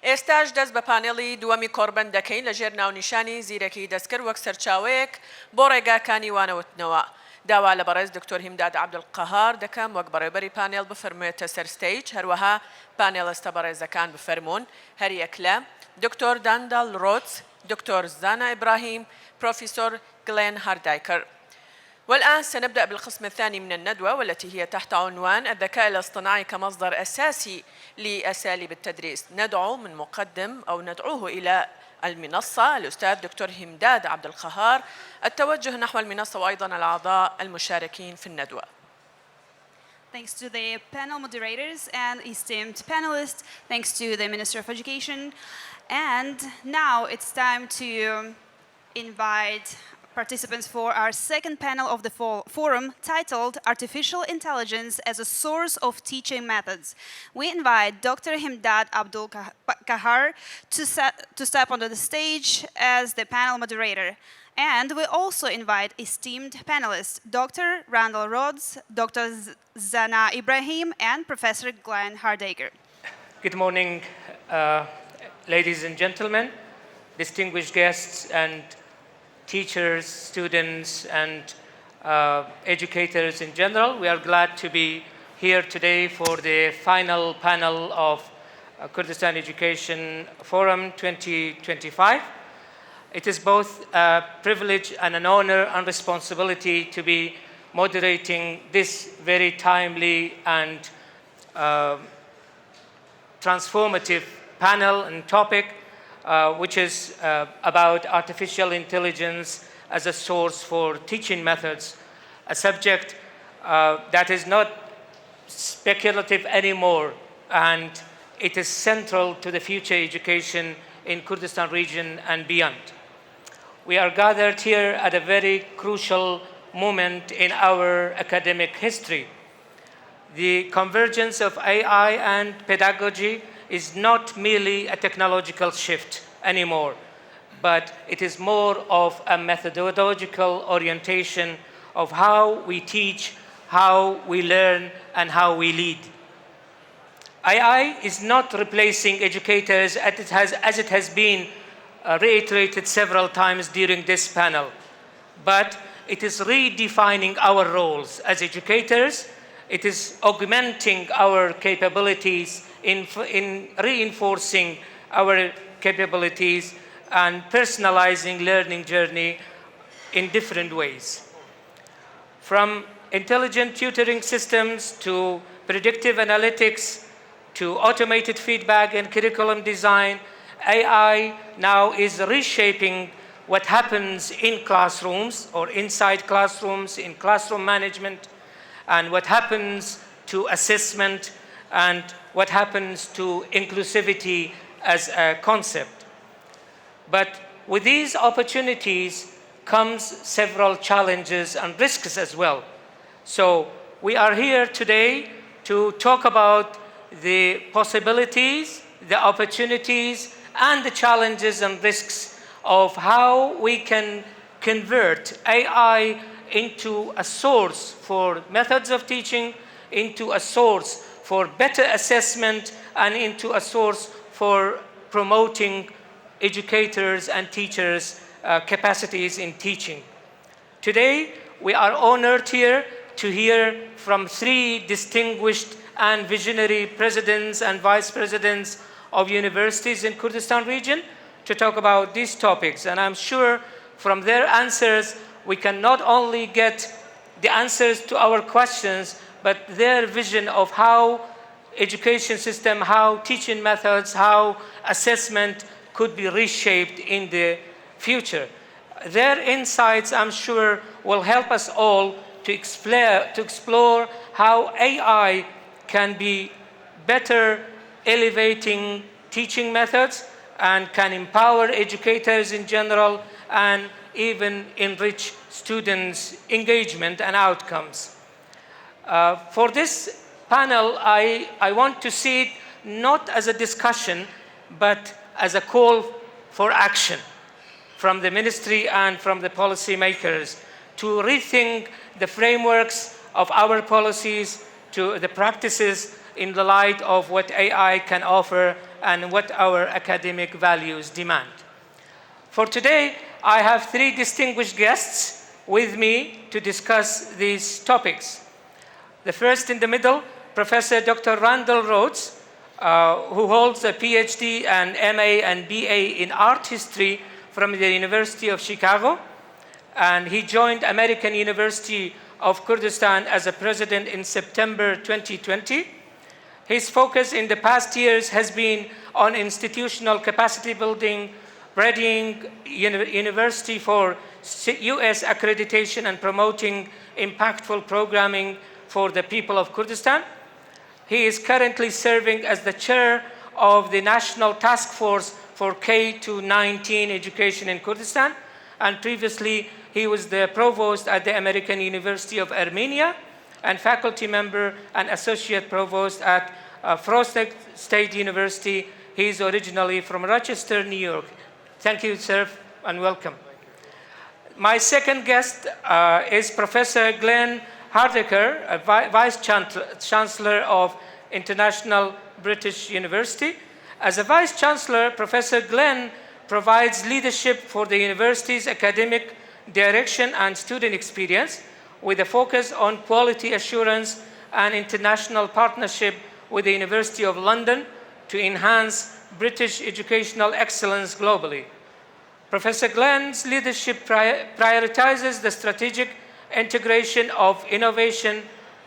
ئێستاش دەست بە پانێڵی دووەمی کۆڕبەند دەکەین لەژێر ناونیشانی زیرەکی دەستکرد وەک سەرچاوەیەک بۆ ڕێگاکانی وانەوتنەوە. داوا لە بەڕێز دکتۆر هیمداد عەبدولقەهار دەکەم وەک بەڕێبەری پانێڵ بفەرموویەتە سەر ستەیج، هەروەها پانێڵەستە بەڕێزەکان بفەرموون. هەر یەک لە دکتۆر داندال ڕۆتس، دکتۆر زانا إبراهيم، بروفيسور غلين هاردايكر. والآن سنبدأ بالقسم الثاني من الندوة والتي هي تحت عنوان الذكاء الاصطناعي كمصدر أساسي لأساليب التدريس. ندعوه إلى المنصة الأستاذ دكتور هيمداد عبدالقهار التوجه نحو المنصة وأيضا الأعضاء المشاركين في الندوة. Thanks to the panel moderators and esteemed panelists, thanks to the Minister of Education. And now it's time to invite participants for our second panel of the forum titled Artificial Intelligence as a Source of Teaching Methods. We invite Dr. Himdad Abdulqahar to step onto the stage as the panel moderator. And we also invite esteemed panelists, Dr. Randall Rhodes, Dr. Zana Ibrahim, and Professor Glenn Hardacre. Good morning, ladies and gentlemen, distinguished guests and teachers, students, and educators in general. We are glad to be here today for the final panel of Kurdistan Education Forum 2025. It is both a privilege and an honor and responsibility to be moderating this very timely and transformative panel and topic, which is about artificial intelligence as a source for teaching methods, a subject that is not speculative anymore, and it is central to the future education in Kurdistan region and beyond. We are gathered here at a very crucial moment in our academic history. The convergence of AI and pedagogy is not merely a technological shift anymore, but it is more of a methodological orientation of how we teach, how we learn, and how we lead. AI is not replacing educators as it has been reiterated several times during this panel, but it is redefining our roles as educators. It is augmenting our capabilities in reinforcing our capabilities and personalizing learning journey in different ways. From intelligent tutoring systems to predictive analytics to automated feedback and curriculum design, AI now is reshaping what happens in classrooms or inside classrooms, in classroom management, and what happens to assessment and what happens to inclusivity as a concept. But with these opportunities comes several challenges and risks as well. So we are here today to talk about the possibilities, the opportunities, and the challenges and risks of how we can convert AI into a source for methods of teaching, into a source for better assessment, and into a source for promoting educators and teachers' capacities in teaching. Today, we are honored here to hear from three distinguished and visionary presidents and vice presidents of universities in Kurdistan region to talk about these topics. And I'm sure from their answers, we can not only get the answers to our questions, but their vision of how education system, how teaching methods, how assessment could be reshaped in the future. Their insights, I'm sure, will help us all to explore how AI can be better elevating teaching methods and can empower educators in general and even enrich students' engagement and outcomes. For this panel, I want to see it not as a discussion, but as a call for action from the ministry and from the policymakers to rethink the frameworks of our policies to the practices in the light of what AI can offer and what our academic values demand. For today, I have three distinguished guests with me to discuss these topics. The first in the middle, Professor Dr. Randall Rhodes, who holds a PhD and MA and BA in art history from the University of Chicago, and he joined American University of Kurdistan as a president in September 2020. His focus in the past years has been on institutional capacity building, readying university for US accreditation, and promoting impactful programming for the people of Kurdistan. He is currently serving as the chair of the National Task Force for K-19 education in Kurdistan, and previously he was the provost at the American University of Armenia and faculty member and associate provost at Frost State University. He is originally from Rochester, New York. Thank you, sir, and welcome. My second guest is Professor Glenn Hardaker, a Vice Chancellor of International British University. As a Vice Chancellor, Professor Glenn provides leadership for the university's academic direction and student experience, with a focus on quality assurance and international partnership with the University of London to enhance British educational excellence globally. Professor Glenn's leadership prioritizes the strategic integration of innovation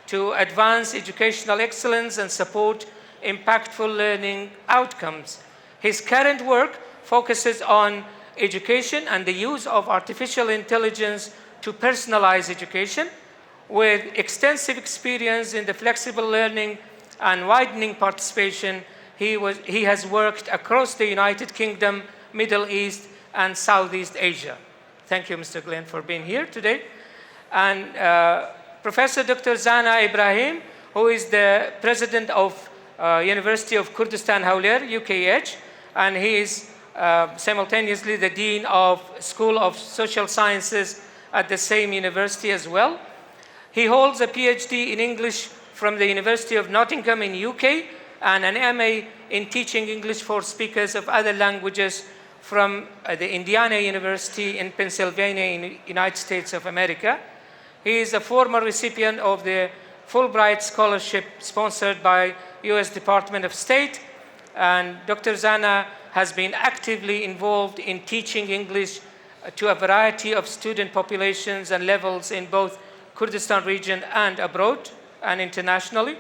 to advance educational excellence and support impactful learning outcomes. His current work focuses on education and the use of artificial intelligence to personalize education. With extensive experience in the flexible learning and widening participation, he has worked across the United Kingdom, Middle East, and Southeast Asia. Thank you, Mr. Glenn, for being here today. And Professor Dr. Zana Ibrahim, who is the president of University of Kurdistan Hawler, UKH, and he is simultaneously the Dean of School of Social Sciences at the same university as well. He holds a PhD in English from the University of Nottingham in UK and an MA in teaching English for speakers of other languages from the Indiana University in Pennsylvania in the United States of America. He is a former recipient of the Fulbright Scholarship sponsored by US Department of State, and Dr. Zana has been actively involved in teaching English to a variety of student populations and levels in both Kurdistan region and abroad and internationally.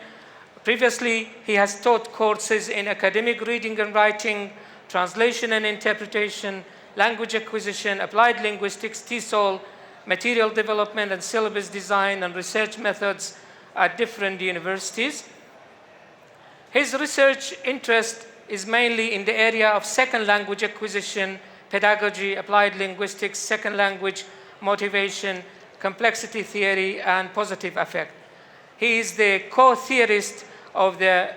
Previously, he has taught courses in academic reading and writing, translation and interpretation, language acquisition, applied linguistics, TESOL, material development and syllabus design, and research methods at different universities. His research interest is mainly in the area of second language acquisition, pedagogy, applied linguistics, second language motivation, complexity theory, and positive affect. He is the co-theorist of the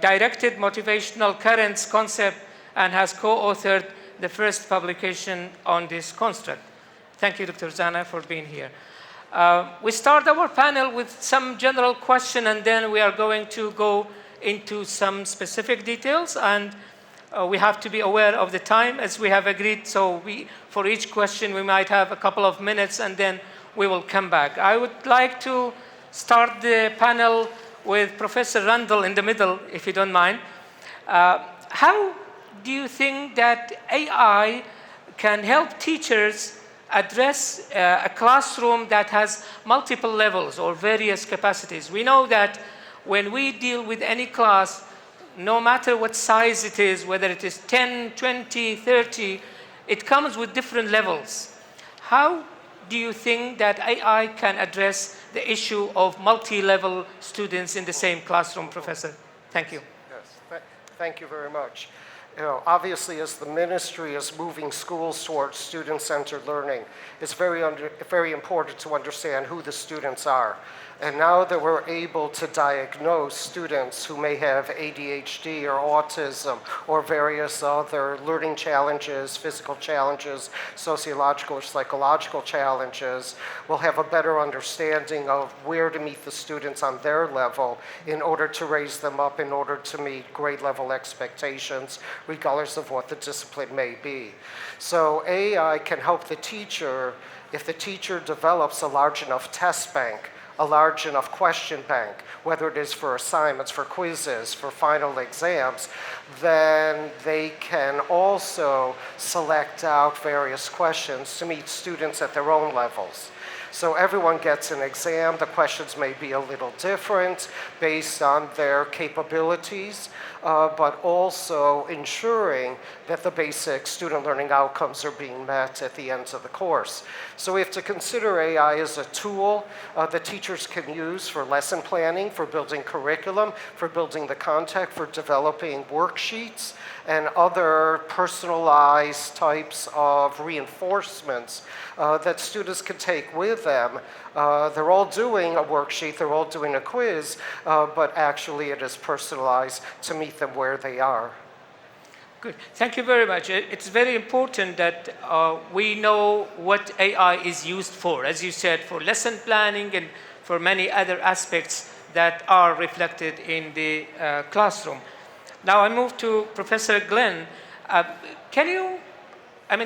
directed motivational currents concept and has co-authored the first publication on this construct. Thank you, Dr. Zana, for being here. We start our panel with some general question, and then we are going to go into some specific details, and we have to be aware of the time as we have agreed, so for each question we might have a couple of minutes and then we will come back. I would like to start the panel with Professor Randall in the middle, if you don't mind. How do you think that AI can help teachers address a classroom that has multiple levels or various capacities? We know that when we deal with any class, no matter what size it is, whether it is 10, 20, 30, it comes with different levels. How do you think that AI can address the issue of multi-level students in the same classroom, Professor? Thank you. Yes, thank you very much. Obviously, as the ministry is moving schools towards student-centered learning, it's very important to understand who the students are. And now that we're able to diagnose students who may have ADHD or autism or various other learning challenges, physical challenges, sociological or psychological challenges, we'll have a better understanding of where to meet the students on their level in order to raise them up, in order to meet grade level expectations, regardless of what the discipline may be. So AI can help the teacher if the teacher develops a large enough test bank, a large enough question bank, whether it is for assignments, for quizzes, for final exams, then they can also select out various questions to meet students at their own levels. So everyone gets an exam. The questions may be a little different based on their capabilities, but also ensuring that the basic student learning outcomes are being met at the end of the course. So we have to consider AI as a tool that teachers can use for lesson planning, for building curriculum, for building the content, for developing worksheets, and other personalized types of reinforcements that students can take with them. They're all doing a worksheet, they're all doing a quiz, but actually it is personalized to meet them where they are. Good. Thank you very much. It's very important that we know what AI is used for, as you said, for lesson planning and for many other aspects that are reflected in the classroom. Now I move to Professor Glenn. Can you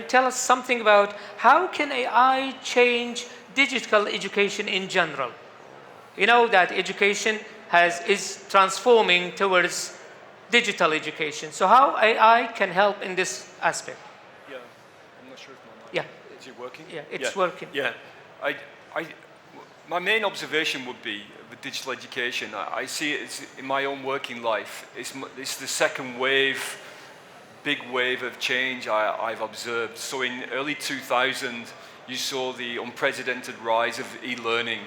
tell us something about how can AI change digital education in general? You know that education is transforming towards digital education. So how AI can help in this aspect? Yeah, I'm not sure if my mic... Yeah. Is it working? Yeah, it's working. Yeah. My main observation would be with digital education, I see it in my own working life. It's the second wave, big wave of change I've observed. So in early 2000, you saw the unprecedented rise of e-learning.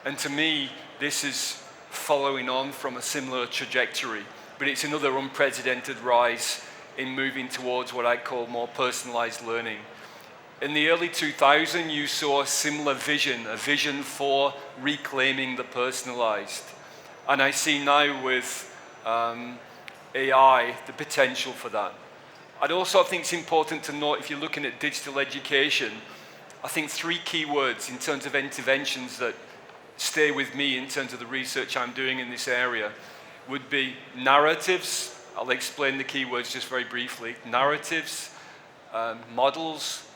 And to me, this is following on from a similar trajectory, but it's another unprecedented rise in moving towards what I call more personalized learning. In the early 2000s, you saw a similar vision, a vision for reclaiming the personalized. And I see now with AI the potential for that. I'd also think it's important to note, if you're looking at digital education, I think 3 key words in terms of interventions that stay with me in terms of the research I'm doing in this area would be narratives. I'll explain the key words just very briefly. Narratives, models,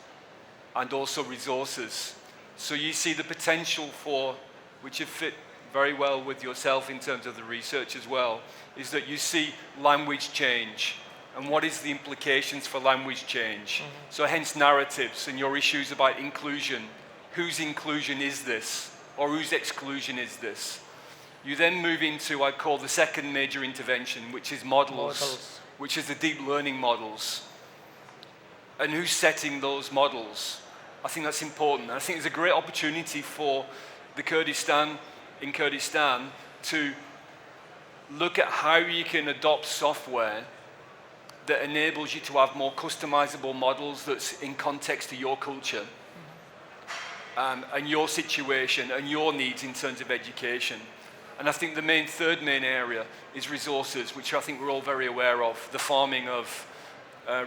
and also resources. So you see the potential for, which have fit very well with yourself in terms of the research as well, is that you see language change. And what is the implications for language change? So hence narratives and your issues about inclusion. Whose inclusion is this? Or whose exclusion is this? You then move into, I call the second major intervention, which is models. Which is the deep learning models. And who's setting those models? I think that's important. I think there's a great opportunity for the Kurdistan to look at how you can adopt software that enables you to have more customizable models that's in context to your culture and your situation and your needs in terms of education. And I think the third main area is resources, which I think we're all very aware of, the farming of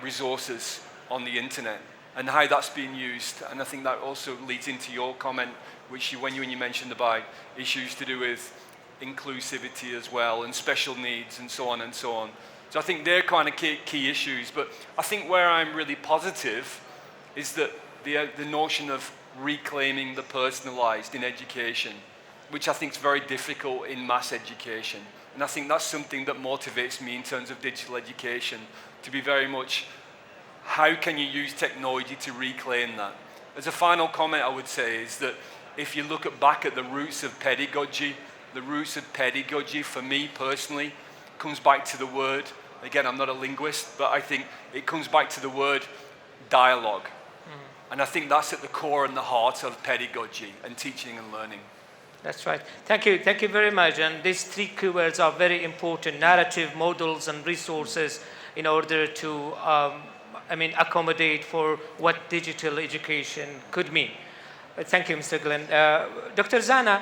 resources on the internet and how that's being used. And I think that also leads into your comment, which when you mentioned about issues to do with inclusivity as well and special needs and so on and so on. So I think they're kind of key issues. But I think where I'm really positive is that the notion of reclaiming the personalized in education, which I think is very difficult in mass education. And I think that's something that motivates me in terms of digital education, to be very much, how can you use technology to reclaim that? As a final comment, I would say is that if you look back at the roots of pedagogy for me personally comes back to the word, again, I'm not a linguist, but I think it comes back to the word dialogue. And I think that's at the core and the heart of pedagogy and teaching and learning. That's right. Thank you very much. And these 3 keywords are very important: narrative, models, and resources. in order to accommodate for what digital education could mean. Thank you, Mr. Glenn. Dr. Zana,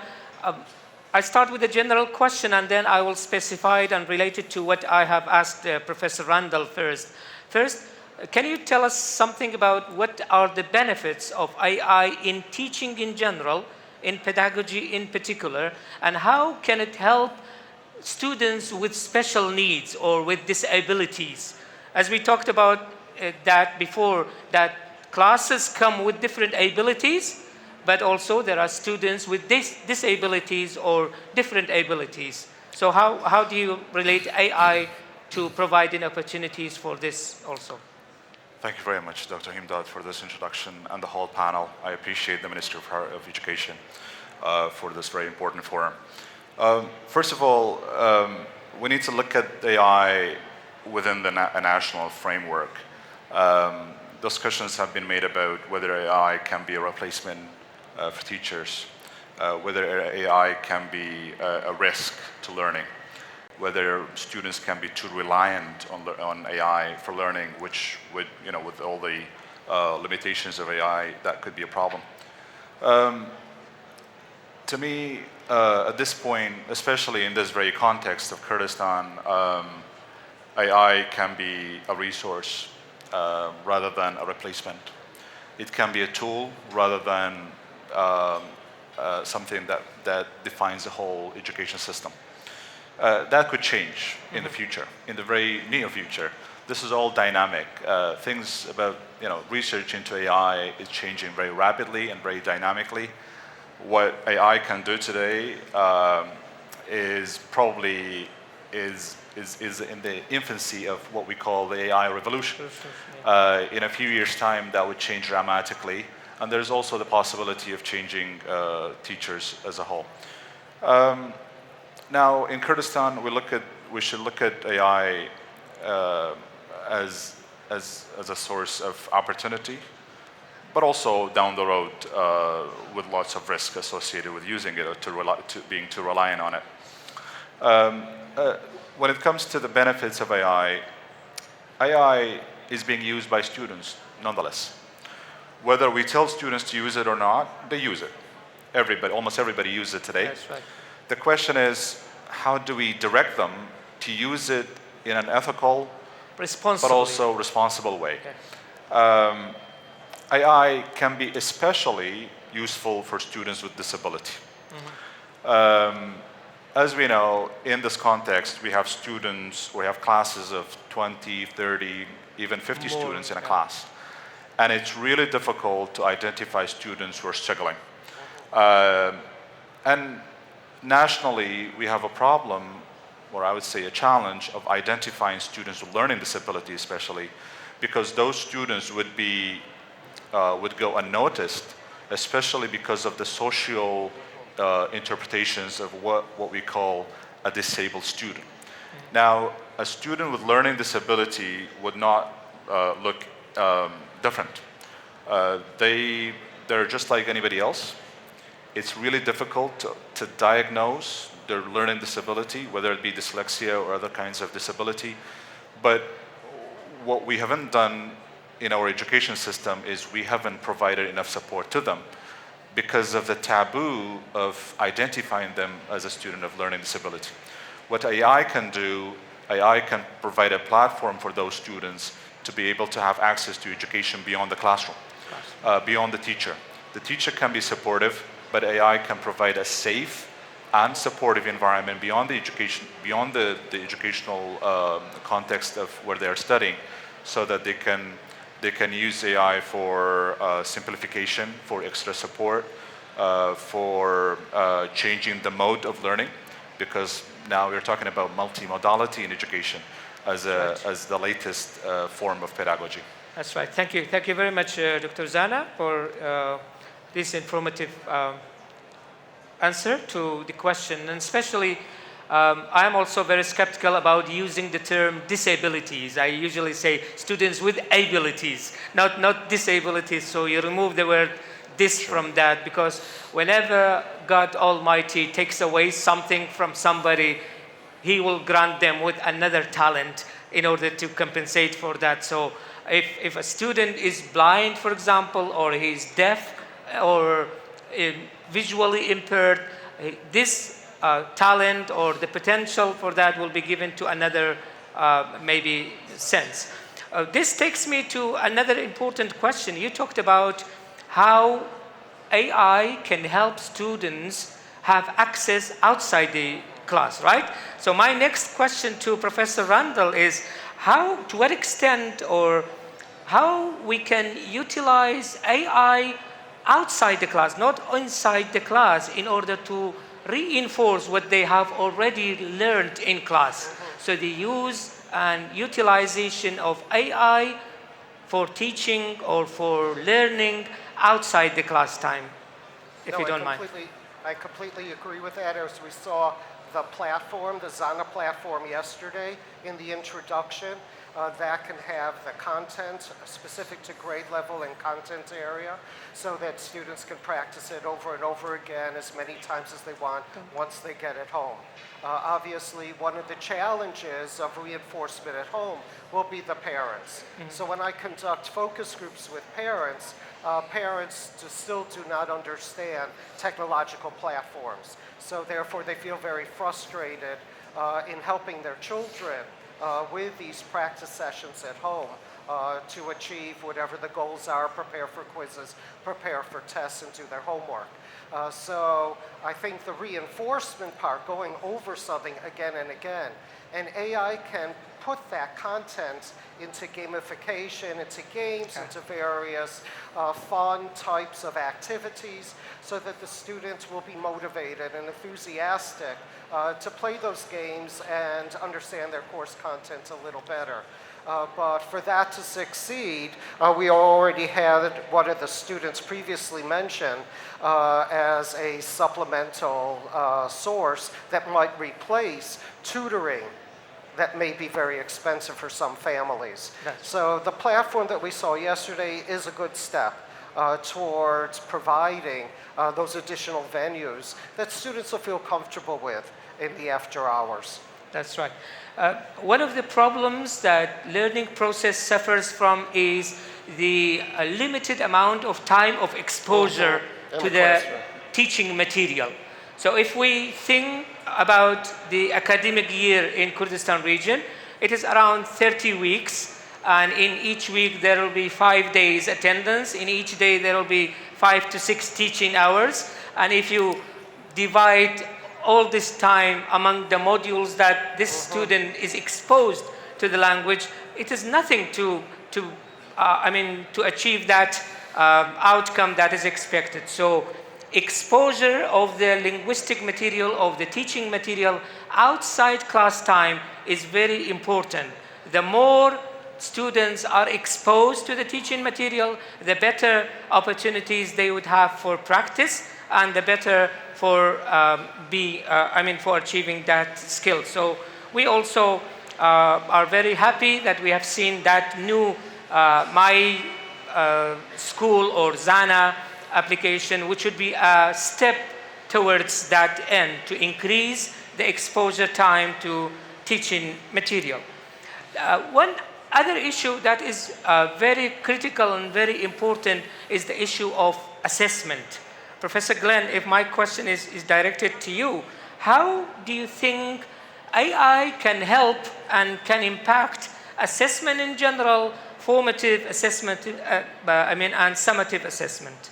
I start with a general question and then I will specify it and relate it to what I have asked Professor Randall first. First, can you tell us something about what are the benefits of AI in teaching in general, in pedagogy in particular, and how can it help students with special needs or with disabilities? As we talked about that before, that classes come with different abilities, but also there are students with disabilities or different abilities. So how do you relate AI to providing opportunities for this also? Thank you very much, Dr. Himdad, for this introduction and the whole panel. I appreciate the Minister of Education for this very important forum. First of all, we need to look at AI within a national framework. Discussions have been made about whether AI can be a replacement for teachers, whether AI can be a risk to learning, whether students can be too reliant on AI for learning, which would, with all the limitations of AI, that could be a problem. To me, at this point, especially in this very context of Kurdistan, AI can be a resource rather than a replacement. It can be a tool rather than something that defines the whole education system. That could change in the future, in the very near future. This is all dynamic. Things about research into AI is changing very rapidly and very dynamically. What AI can do today is probably is in the infancy of what we call the AI revolution. In a few years' time, that would change dramatically. And there's also the possibility of changing teachers as a whole. Now, in Kurdistan, we should look at AI as a source of opportunity, but also down the road with lots of risk associated with using it or being too reliant on it. When it comes to the benefits of AI, AI is being used by students nonetheless. Whether we tell students to use it or not, they use it. Almost everybody uses it today. That's right. The question is, how do we direct them to use it in an ethical, but also responsible way? Okay. AI can be especially useful for students with disability. Mm-hmm. As we know, in this context, we have classes of 20, 30, even 50 students in a class. And it's really difficult to identify students who are struggling. And nationally, we have a problem, or I would say a challenge, of identifying students with learning disability especially, because those students would go unnoticed, especially because of the social interpretations of what we call a disabled student. Now, a student with learning disability would not look different. They're just like anybody else. It's really difficult to diagnose their learning disability, whether it be dyslexia or other kinds of disability. But what we haven't done in our education system is we haven't provided enough support to them because of the taboo of identifying them as a student of learning disability. What AI can do, AI can provide a platform for those students to be able to have access to education beyond the classroom, beyond the teacher. The teacher can be supportive, but AI can provide a safe and supportive environment beyond the education, beyond the educational context of where they are studying, so that they can use AI for simplification, for extra support, for changing the mode of learning, because now we're talking about multimodality in education as the latest form of pedagogy. That's right. Thank you. Thank you very much, Dr. Zana, for this informative answer to the question. And especially, I'm also very skeptical about using the term disabilities. I usually say students with abilities, not disabilities. So you remove the word this from that, because whenever God Almighty takes away something from somebody, He will grant them with another talent in order to compensate for that. So if a student is blind, for example, or he's deaf or visually impaired, this talent or the potential for that will be given to another maybe sense. This takes me to another important question. You talked about how AI can help students have access outside the class, right? So my next question to Professor Randall is to what extent or how we can utilize AI outside the class, not inside the class, in order to reinforce what they have already learned in class. So the use and utilization of AI for teaching or for learning outside the class time, if you don't mind. I completely agree with that. As we saw the platform, the Zana platform yesterday in the introduction, that can have the content specific to grade level and content area so that students can practice it over and over again as many times as they want once they get it home. Obviously, one of the challenges of reinforcement at home will be the parents. So when I conduct focus groups with parents, parents still do not understand technological platforms. So therefore, they feel very frustrated in helping their children with these practice sessions at home to achieve whatever the goals are, prepare for quizzes, prepare for tests, and do their homework. So I think the reinforcement part, going over something again and again, and AI can put that content into gamification, into games, into various fun types of activities so that the students will be motivated and enthusiastic to play those games and understand their course content a little better. But for that to succeed, we already had one of the students previously mentioned as a supplemental source that might replace tutoring that may be very expensive for some families. So the platform that we saw yesterday is a good step towards providing those additional venues that students will feel comfortable with in the after hours. That's right. One of the problems that learning process suffers from is the limited amount of time of exposure to the teaching material. So if we think about the academic year in Kurdistan region, it is around 30 weeks, and in each week there will be 5 days attendance. In each day there will be 5 to 6 teaching hours, and if you divide all this time among the modules that this student is exposed to the language, it is nothing to achieve that outcome that is expected. So exposure of the linguistic material, of the teaching material outside class time is very important. The more students are exposed to the teaching material, the better opportunities they would have for practice and the better for for achieving that skill. So we also are very happy that we have seen that new My School or Zana application, which would be a step towards that end to increase the exposure time to teaching material. One other issue that is very critical and very important is the issue of assessment. Professor Glenn, if my question is directed to you, how do you think AI can help and can impact assessment in general, formative assessment, and summative assessment?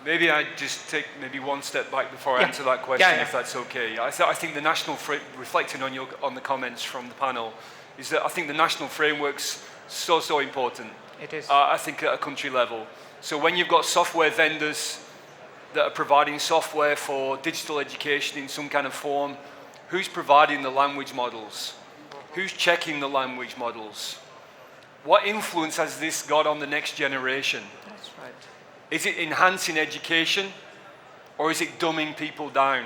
Maybe I just take one step back before I answer that question, if that's okay. I think the national reflecting on the comments from the panel, is that I think the national framework's so important. It is. I think at a country level. So when you've got software vendors that are providing software for digital education in some kind of form, who's providing the language models? Who's checking the language models? What influence has this got on the next generation? That's right. Is it enhancing education or is it dumbing people down?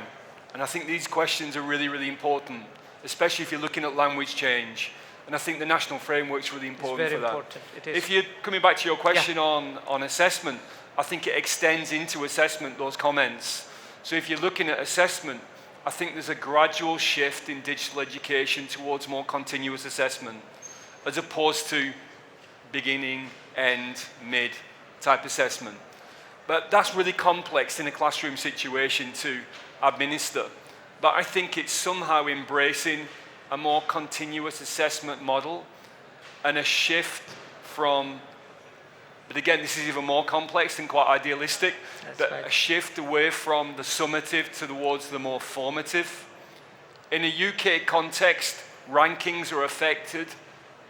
And I think these questions are really important, especially if you're looking at language change. And I think the national framework's really important for that. Important. It is. If you're coming back to your question on assessment, I think it extends into assessment, those comments. So if you're looking at assessment, I think there's a gradual shift in digital education towards more continuous assessment, as opposed to beginning, end, mid type assessment. But that's really complex in a classroom situation to administer. But I think it's somehow embracing a more continuous assessment model and a shift from, but again, this is even more complex and quite idealistic, but a shift away from the summative towards the more formative. In a UK context, rankings are affected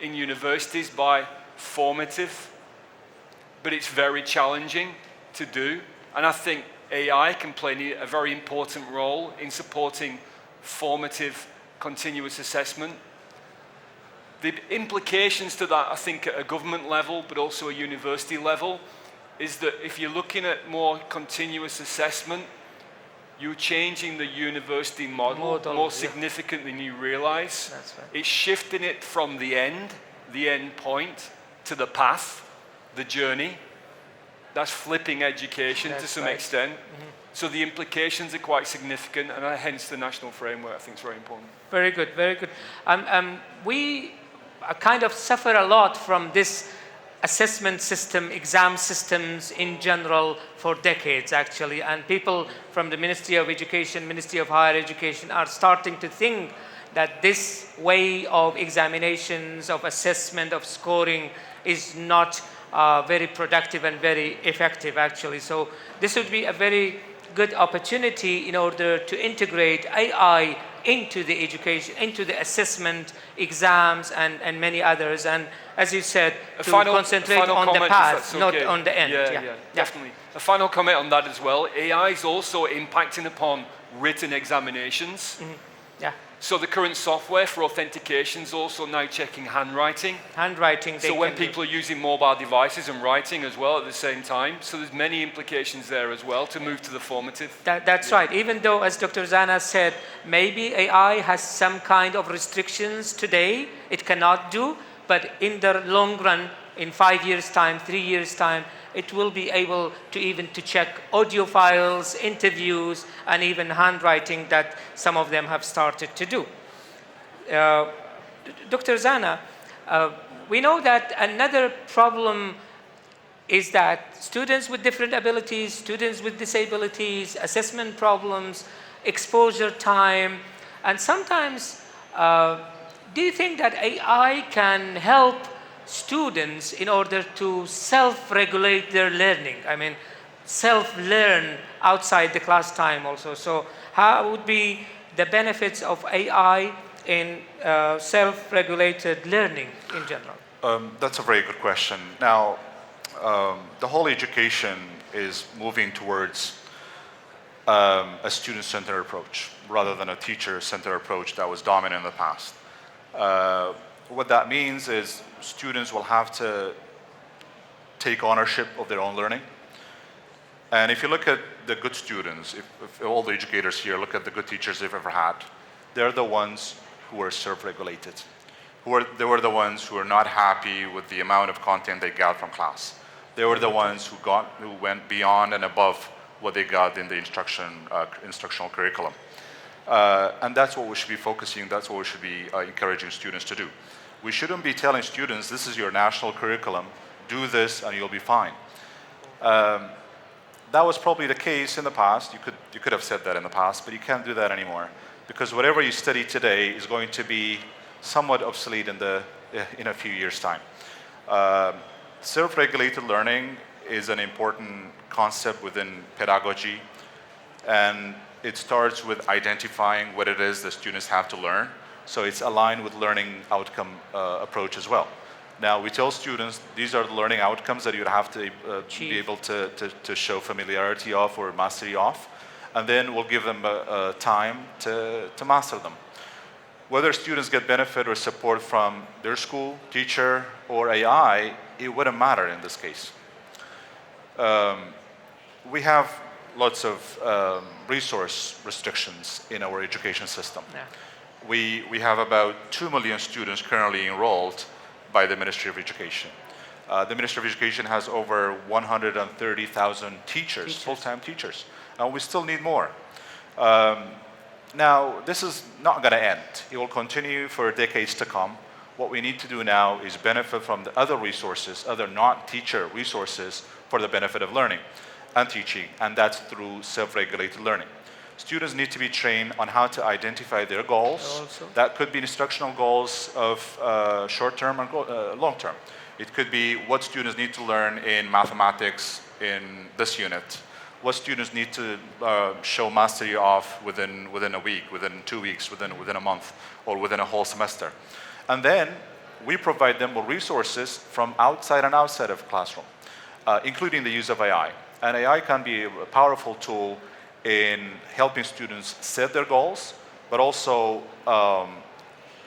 in universities by formative, but it's very challenging to do. And I think AI can play a very important role in supporting formative continuous assessment. The implications to that, I think, at a government level, but also a university level, is that if you're looking at more continuous assessment, you're changing the university model more significant than you realize. That's right. It's shifting it from the end point, to the path, the journey. That's flipping education to some extent. So the implications are quite significant, and hence the national framework, I think, is very important. Very good, very good. We kind of suffer a lot from this assessment system, exam systems in general for decades, actually. And people from the Ministry of Education, Ministry of Higher Education are starting to think that this way of examinations, of assessment, of scoring is not very productive and very effective, actually. So this would be a very good opportunity in order to integrate AI into the education, into the assessment, exams, and many others. And as you said, to concentrate on the path, not on the end. Yeah, definitely. A final comment on that as well. AI is also impacting upon written examinations. Yeah. So the current software for authentication is also now checking handwriting. So when people are using mobile devices and writing as well at the same time, so there's many implications there as well to move to the formative. That's right. Even though, as Dr. Zana said, maybe AI has some kind of restrictions today, it cannot do, but in the long run, in 5 years' time, 3 years' time, it will be able to even to check audio files, interviews, and even handwriting that some of them have started to do. Dr. Zana, we know that another problem is that students with different abilities, students with disabilities, assessment problems, exposure time, and sometimes, do you think that AI can help students in order to self-regulate their learning? I mean, self-learn outside the class time also. So how would be the benefits of AI in self-regulated learning in general? That's a very good question. Now, the whole education is moving towards a student-centered approach rather than a teacher-centered approach that was dominant in the past. What that means is students will have to take ownership of their own learning. And if you look at the good students, if all the educators here look at the good teachers they've ever had, they're the ones who are self-regulated. They were the ones who are not happy with the amount of content they got from class. They were the ones who went beyond and above what they got in the instructional curriculum. And that's what we should be focusing, that's what we should be encouraging students to do. We shouldn't be telling students, this is your national curriculum, do this and you'll be fine. That was probably the case in the past. You could have said that in the past, but you can't do that anymore. Because whatever you study today is going to be somewhat obsolete in a few years' time. Self-regulated learning is an important concept within pedagogy, and it starts with identifying what it is the students have to learn. So it's aligned with learning outcome approach as well. Now, we tell students these are the learning outcomes that you'd have to be able to show familiarity of or mastery of, and then we'll give them time to master them. Whether students get benefit or support from their school, teacher, or AI, it wouldn't matter in this case. We have lots of resource restrictions in our education system. Yeah. We have about 2 million students currently enrolled by the Ministry of Education. The Ministry of Education has over 130,000 teachers, full-time teachers, and we still need more. Now, this is not going to end. It will continue for decades to come. What we need to do now is benefit from the other resources, other non-teacher resources for the benefit of learning and teaching, and that's through self-regulated learning. Students need to be trained on how to identify their goals. That could be instructional goals of short-term or long-term. It could be what students need to learn in mathematics in this unit, what students need to show mastery of within a week, within 2 weeks, within a month, or within a whole semester. And then we provide them with resources from outside and outside of classroom, including the use of AI. And AI can be a powerful tool in helping students set their goals, but also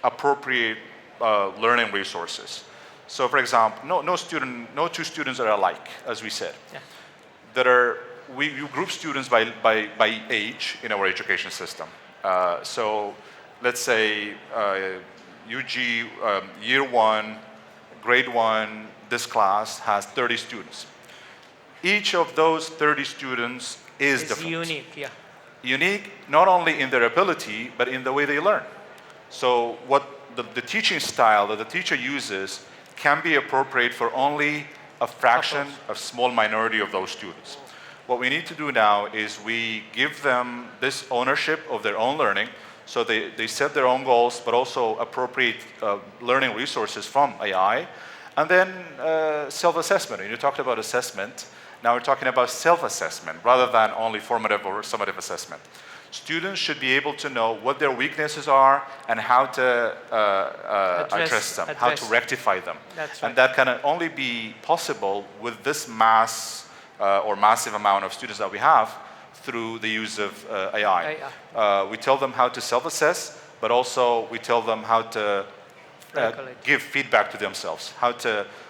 appropriate learning resources. So, for example, no two students are alike, as we said. Yeah. You group students by age in our education system. So, let's say UG year 1, grade 1, this class has 30 students. Each of those 30 students is different. Unique, yeah. Unique not only in their ability, but in the way they learn. So what the teaching style that the teacher uses can be appropriate for only a fraction, a small minority of those students. What we need to do now is we give them this ownership of their own learning, so they set their own goals, but also appropriate learning resources from AI, and then self-assessment. And you talked about assessment. Now we're talking about self-assessment rather than only formative or summative assessment. Students should be able to know what their weaknesses are and how to address them, how to rectify them. That's right. And that can only be possible with this mass or massive amount of students that we have through the use of AI. We tell them how to self-assess, but also we tell them how to give feedback to themselves.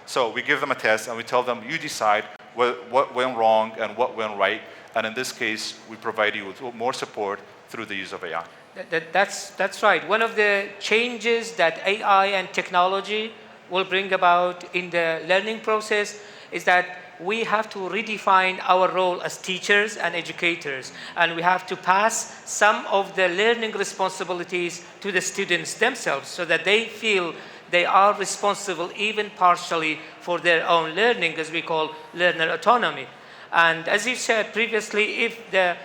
So we give them a test and we tell them, you decide what went wrong and what went right. And in this case, we provide you with more support through the use of AI. That's right. One of the changes that AI and technology will bring about in the learning process is that we have to redefine our role as teachers and educators, and we have to pass some of the learning responsibilities to the students themselves so that they feel they are responsible even partially for their own learning, as we call learner autonomy. And as you said previously, if the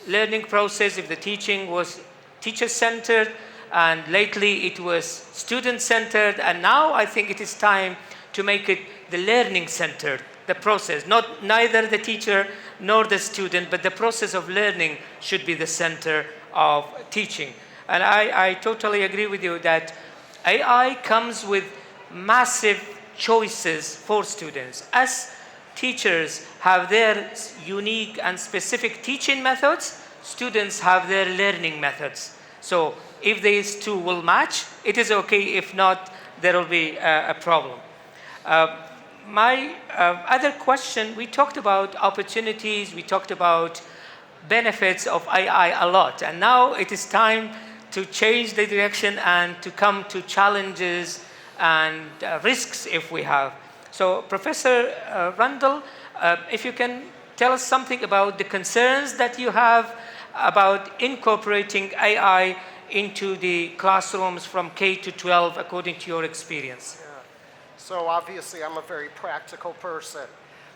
learning process, if the teaching was teacher-centered, and lately it was student-centered, and now I think it is time to make it the learning-centered, the process. Neither the teacher nor the student, but the process of learning should be the center of teaching. And I totally agree with you that AI comes with massive choices for students. As teachers have their unique and specific teaching methods, students have their learning methods. So if these two will match, it is okay. If not, there will be a problem. My other question, we talked about opportunities, we talked about benefits of AI a lot, and now it is time to change the direction and to come to challenges and risks if we have. So Professor Rundle, if you can tell us something about the concerns that you have about incorporating AI into the classrooms from K to 12 according to your experience. So obviously I'm a very practical person.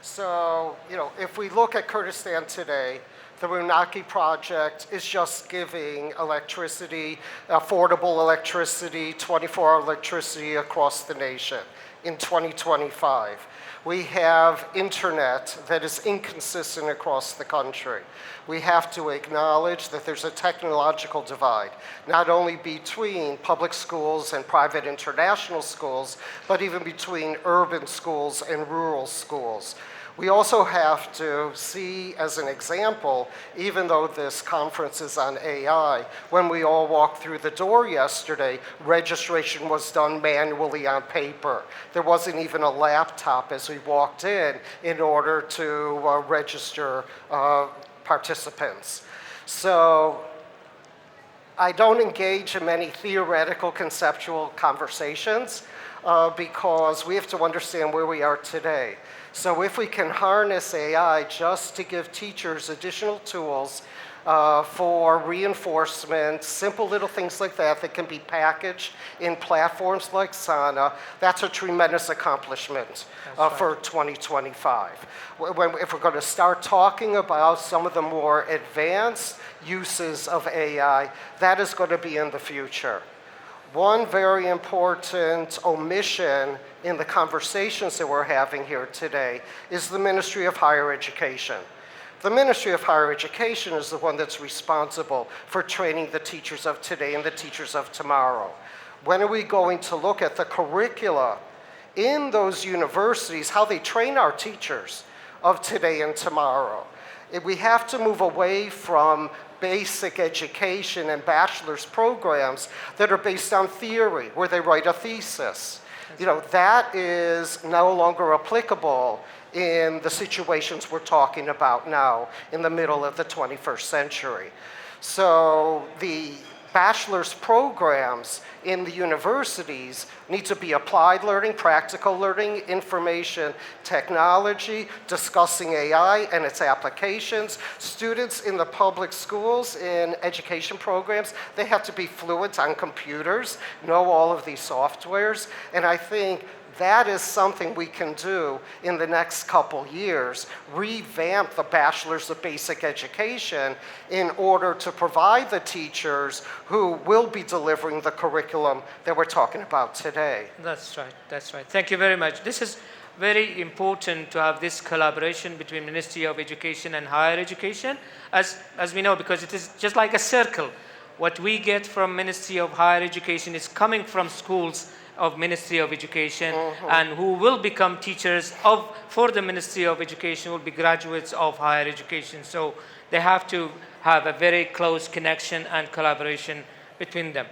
So, if we look at Kurdistan today, the Runaki project is just giving electricity, affordable electricity, 24-hour electricity across the nation in 2025. We have internet that is inconsistent across the country. We have to acknowledge that there's a technological divide, not only between public schools and private international schools, but even between urban schools and rural schools. We also have to see, as an example, even though this conference is on AI, when we all walked through the door yesterday, registration was done manually on paper. There wasn't even a laptop as we walked in order to register participants. So I don't engage in many theoretical conceptual conversations. because we have to understand where we are today. So if we can harness AI just to give teachers additional tools for reinforcement, simple little things like that that can be packaged in platforms like Sana, that's a tremendous accomplishment for 2025. If we're going to start talking about some of the more advanced uses of AI, that is going to be in the future. One very important omission in the conversations that we're having here today is the Ministry of Higher Education. The Ministry of Higher Education is the one that's responsible for training the teachers of today and the teachers of tomorrow. When are we going to look at the curricula in those universities, how they train our teachers of today and tomorrow? We have to move away from basic education and bachelor's programs that are based on theory, where they write a thesis. That is no longer applicable in the situations we're talking about now in the middle of the 21st century. So the bachelor's programs in the universities need to be applied learning, practical learning, information technology, discussing AI and its applications. Students in the public schools in education programs, they have to be fluent on computers, know all of these softwares, and I think that is something we can do in the next couple years, revamp the Bachelor's of Basic Education in order to provide the teachers who will be delivering the curriculum that we're talking about today. That's right, that's right. Thank you very much. This is very important to have this collaboration between Ministry of Education and Higher Education, as we know, because it is just like a circle. What we get from Ministry of Higher Education is coming from schools of Ministry of Education, and who will become teachers for the Ministry of Education will be graduates of higher education. So they have to have a very close connection and collaboration between them.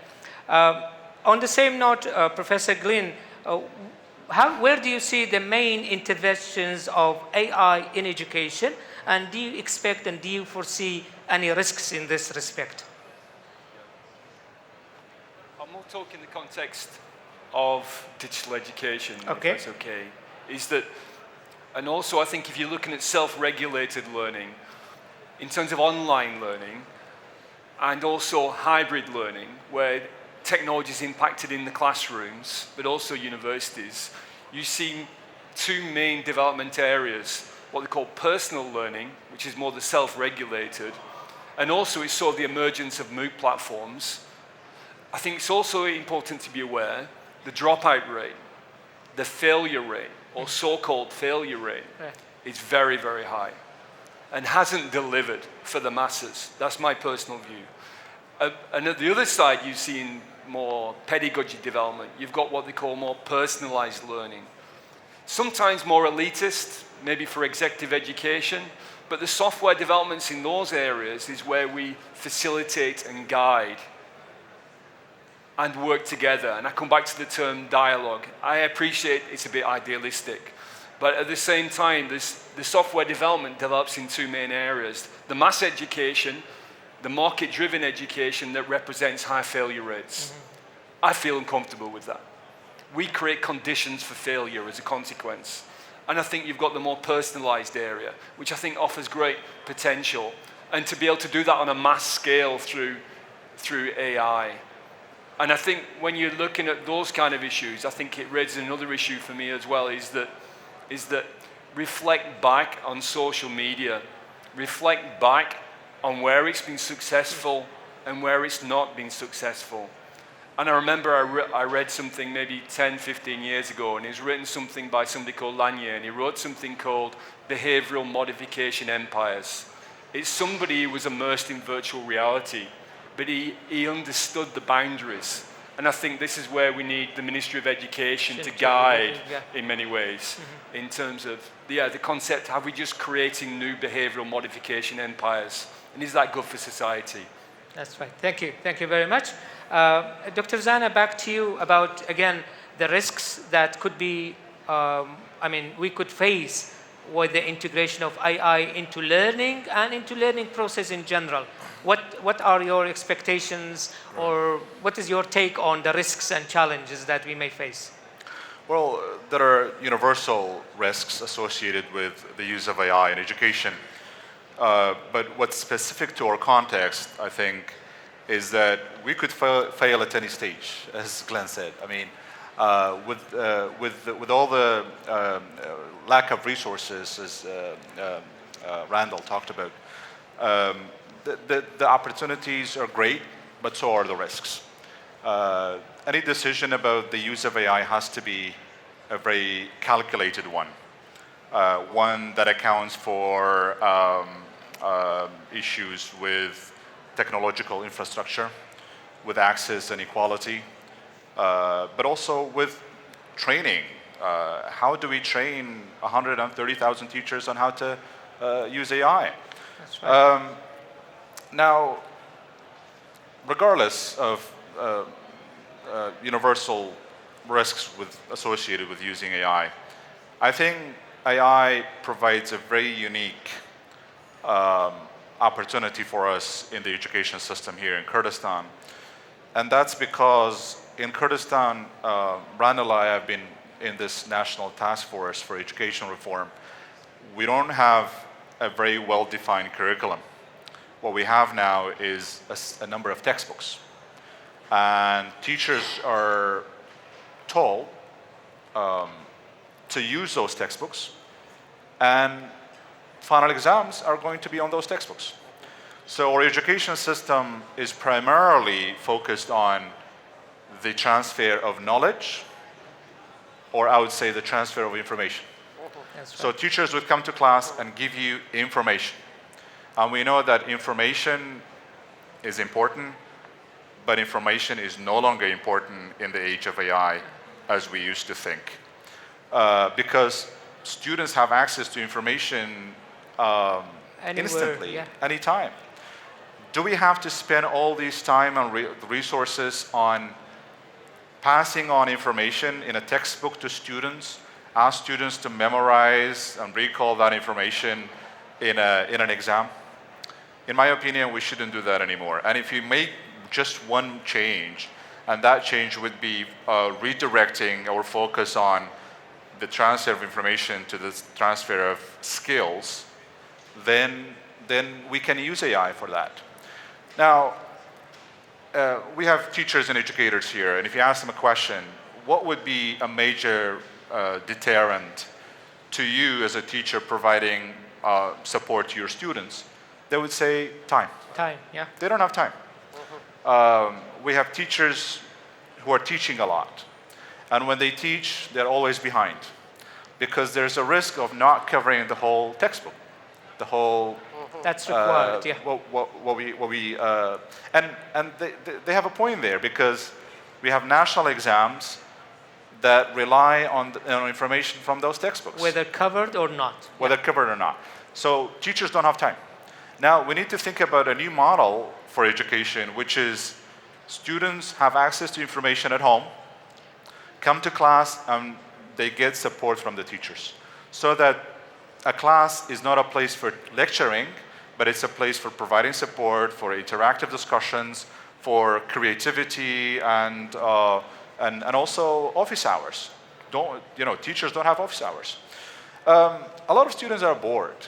On the same note, Professor Glynn, where do you see the main interventions of AI in education, and do you expect and do you foresee any risks in this respect? I'm more talking in the context of digital education, if that's okay, is that, and also I think if you're looking at self-regulated learning, in terms of online learning, and also hybrid learning, where technology is impacted in the classrooms, but also universities, you see two main development areas, what they call personal learning, which is more the self-regulated, and also we saw the emergence of MOOC platforms. I think it's also important to be aware the dropout rate, the failure rate, or so-called failure rate, is very, very high and hasn't delivered for the masses. That's my personal view. And at the other side, you've seen more pedagogy development. You've got what they call more personalized learning. Sometimes more elitist, maybe for executive education, but the software developments in those areas is where we facilitate and guide and work together. And I come back to the term dialogue. I appreciate it's a bit idealistic, but at the same time, the software development develops in two main areas. The mass education, the market-driven education that represents high failure rates. I feel uncomfortable with that. We create conditions for failure as a consequence. And I think you've got the more personalized area, which I think offers great potential. And to be able to do that on a mass scale through AI. And I think when you're looking at those kind of issues, I think it raises another issue for me as well, is that reflect back on social media, reflect back on where it's been successful and where it's not been successful. And I remember I read something maybe 10, 15 years ago, and it was written something by somebody called Lanier, and he wrote something called Behavioral Modification Empires. It's somebody who was immersed in virtual reality, but he understood the boundaries. And I think this is where we need the Ministry of Education to guide in many ways, in terms of the concept, are we just creating new behavioral modification empires? And is that good for society? That's right. Thank you. Thank you very much. Dr. Zana, back to you about, again, the risks that could be, we could face with the integration of AI into learning and into learning process in general. What are your expectations, or what is your take on the risks and challenges that we may face? Well, there are universal risks associated with the use of AI in education. But what's specific to our context, I think, is that we could fail at any stage, as Glenn said. I mean, with all the lack of resources, as Randall talked about, the opportunities are great, but so are the risks. Any decision about the use of AI has to be a very calculated one, one that accounts for issues with technological infrastructure, with access and equality, but also with training. How do we train 130,000 teachers on how to use AI? That's right. Now, regardless of universal risks associated with using AI, I think AI provides a very unique opportunity for us in the education system here in Kurdistan. And that's because in Kurdistan, Randall and I have been in this national task force for education reform. We don't have a very well-defined curriculum. What we have now is a number of textbooks. And teachers are told to use those textbooks, and final exams are going to be on those textbooks. So our education system is primarily focused on the transfer of knowledge, or I would say the transfer of information. That's right. So teachers would come to class and give you information. And we know that information is important, but information is no longer important in the age of AI as we used to think. Because students have access to information instantly, anytime. Do we have to spend all this time and resources on passing on information in a textbook to students, ask students to memorize and recall that information in an exam? In my opinion, we shouldn't do that anymore. And if you make just one change, and that change would be redirecting our focus on the transfer of information to the transfer of skills, then we can use AI for that. Now, we have teachers and educators here, and if you ask them a question, what would be a major deterrent to you as a teacher providing support to your students? They would say time. Time, yeah. They don't have time. We have teachers who are teaching a lot. And when they teach, they're always behind. Because there's a risk of not covering the whole textbook. The whole... That's required, yeah. And they have a point there, because we have national exams that rely on information from those textbooks. Whether covered or not. Whether covered or not. So teachers don't have time. Now, we need to think about a new model for education, which is students have access to information at home, come to class, and they get support from the teachers. So that a class is not a place for lecturing, but it's a place for providing support, for interactive discussions, for creativity, and also office hours. Teachers don't have office hours. A lot of students are bored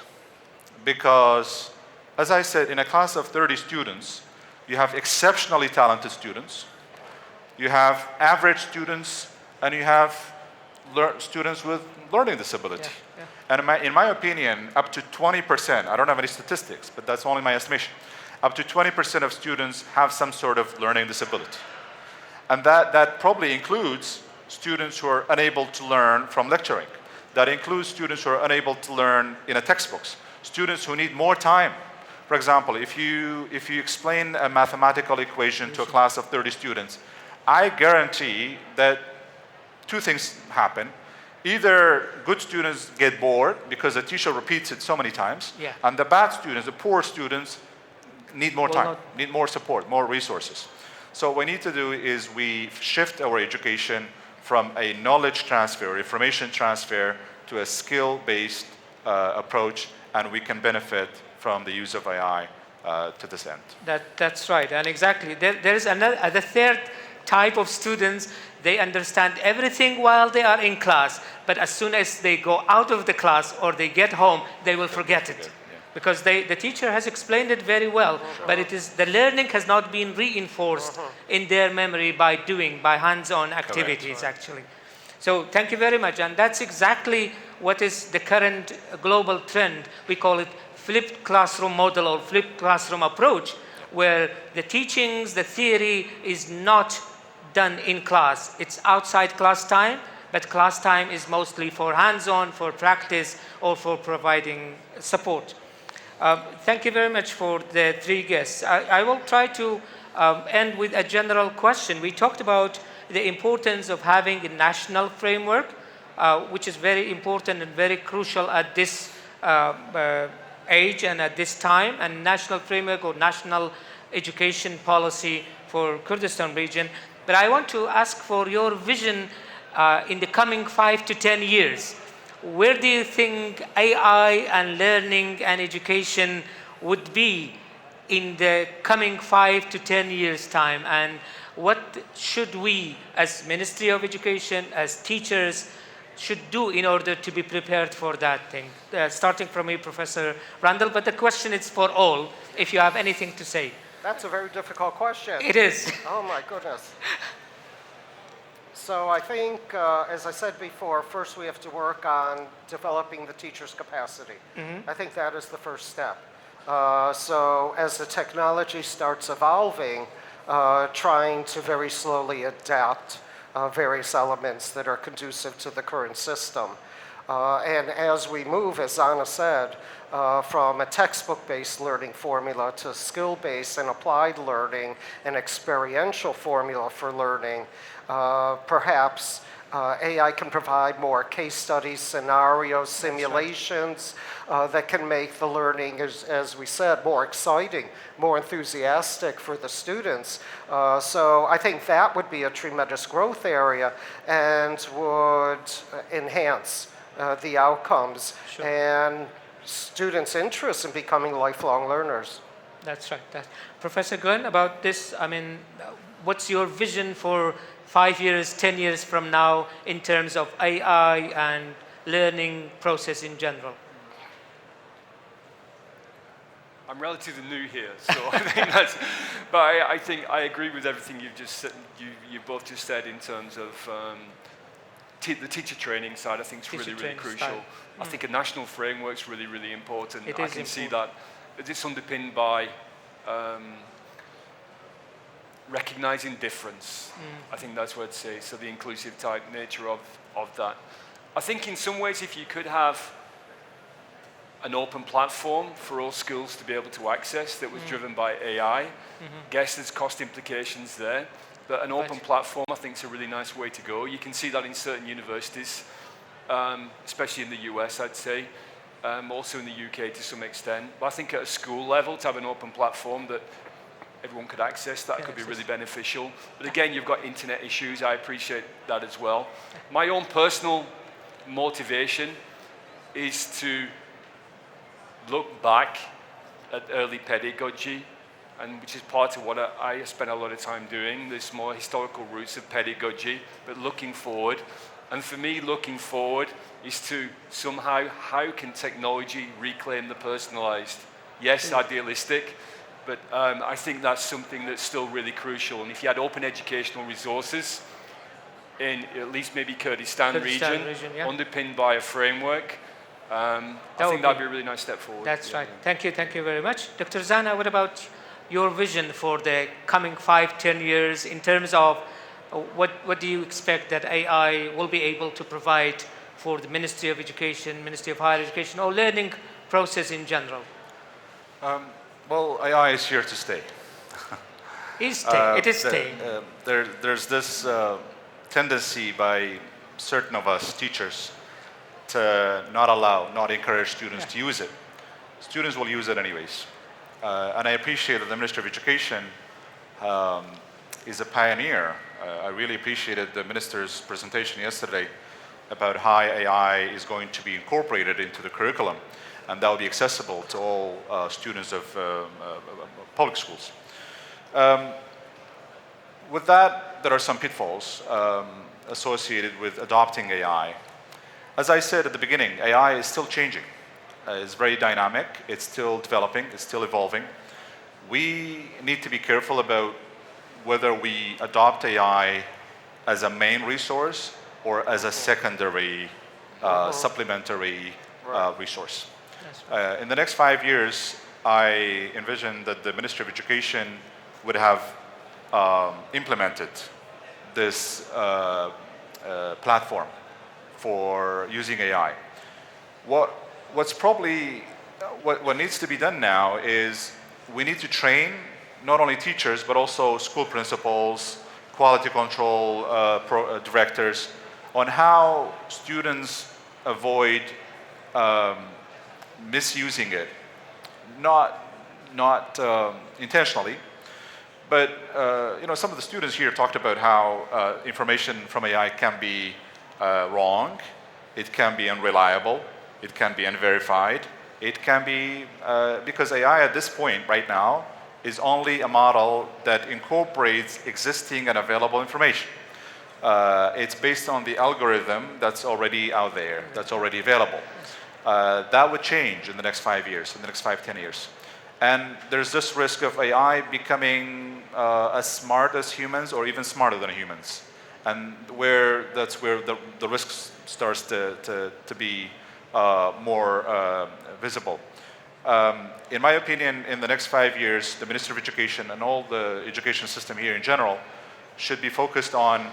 because, as I said, in a class of 30 students, you have exceptionally talented students, you have average students, and you have students with learning disability. Yeah. And in my opinion, up to 20%, I don't have any statistics, but that's only my estimation, up to 20% of students have some sort of learning disability. And that probably includes students who are unable to learn from lecturing. That includes students who are unable to learn in a textbooks. Students who need more time. For example, if you explain a mathematical equation to a class of 30 students, I guarantee that two things happen. Either good students get bored because the teacher repeats it so many times, and the bad students, the poor students, need more time, need more support, more resources. So what we need to do is we shift our education from a knowledge transfer, information transfer, to a skill-based approach, and we can benefit from the use of AI to this end. That's right, and exactly. There is another, the third type of students, they understand everything while they are in class, but as soon as they go out of the class or they get home, they will forget it. Because the teacher has explained it very well, but the learning has not been reinforced in their memory by hands-on activities, actually. So thank you very much, and that's exactly what is the current global trend. We call it flipped classroom model or flipped classroom approach, where the teachings, the theory is not done in class. It's outside class time, but class time is mostly for hands-on, for practice, or for providing support. Thank you very much for the three guests. I will try to end with a general question. We talked about the importance of having a national framework, which is very important and very crucial at this age and at this time, and national framework or national education policy for Kurdistan region. But I want to ask for your vision in the coming 5 to 10 years. Where do you think AI and learning and education would be in the coming 5 to 10 years' time? And what should we, as Ministry of Education, as teachers, should do in order to be prepared for that thing? Starting from you, Professor Randall, but the question is for all, if you have anything to say. That's a very difficult question. It is. Oh my goodness. So I think, as I said before, first we have to work on developing the teacher's capacity. I think that is the first step. So as the technology starts evolving, trying to very slowly adapt various elements that are conducive to the current system. And as we move, as Anna said, from a textbook-based learning formula to skill-based and applied learning and experiential formula for learning, perhaps AI can provide more case studies, scenarios, simulations that can make the learning, as we said, more exciting, more enthusiastic for the students. So I think that would be a tremendous growth area and would enhance the outcomes and students' interest in becoming lifelong learners. That's right. Professor Gunn, about this, I mean, what's your vision for 5 years, 10 years from now in terms of AI and learning process in general? I'm relatively new here, so I think that's. But I think I agree with everything you've just said. You both just said in terms of the teacher training side. I think is really crucial. I think a national framework's really important. I can see that it's underpinned by recognizing difference. I think that's what I'd say. So the inclusive type nature of that. I think in some ways, if you could have an open platform for all schools to be able to access that was driven by AI, guess there's cost implications there. But an open platform, I think, is a really nice way to go. You can see that in certain universities, especially in the US, I'd say, also in the UK to some extent. But I think at a school level, to have an open platform that everyone could access, that could be really beneficial. But again, you've got internet issues. I appreciate that as well. My own personal motivation is to look back at early pedagogy, and which is part of what I spend a lot of time doing, this more historical roots of pedagogy, but looking forward. And for me, looking forward is to somehow, how can technology reclaim the personalized? Yes, idealistic, but I think that's something that's still really crucial. And if you had open educational resources in at least maybe Kurdistan region underpinned by a framework, I think that'd be a really nice step forward. That's right. Thank you very much. Dr. Zana, what about your vision for the coming 5-10 years in terms of what do you expect that AI will be able to provide for the Ministry of Education, Ministry of Higher Education, or learning process in general? Well, AI is here to stay. It is staying. There's this tendency by certain of us teachers to not encourage students to use it. Students will use it anyways. And I appreciate that the Minister of Education is a pioneer. I really appreciated the Minister's presentation yesterday about how AI is going to be incorporated into the curriculum, and that will be accessible to all students of public schools. With that, there are some pitfalls associated with adopting AI. As I said at the beginning, AI is still changing. It's very dynamic. It's still developing. It's still evolving. We need to be careful about whether we adopt AI as a main resource or as a secondary, supplementary resource. In the next 5 years, I envision that the Ministry of Education would have implemented this platform for using AI. What needs to be done now is we need to train not only teachers but also school principals, quality control directors on how students avoid misusing it, not intentionally, but some of the students here talked about how information from AI can be wrong, it can be unreliable, it can be unverified, it can be because AI at this point right now is only a model that incorporates existing and available information. It's based on the algorithm that's already out there, that's already available. That would change in the next 5 years, in the next 5-10 years. And there's this risk of AI becoming as smart as humans or even smarter than humans. And that's where the risk starts to be more visible. In my opinion, in the next 5 years, the Ministry of Education and all the education system here in general should be focused on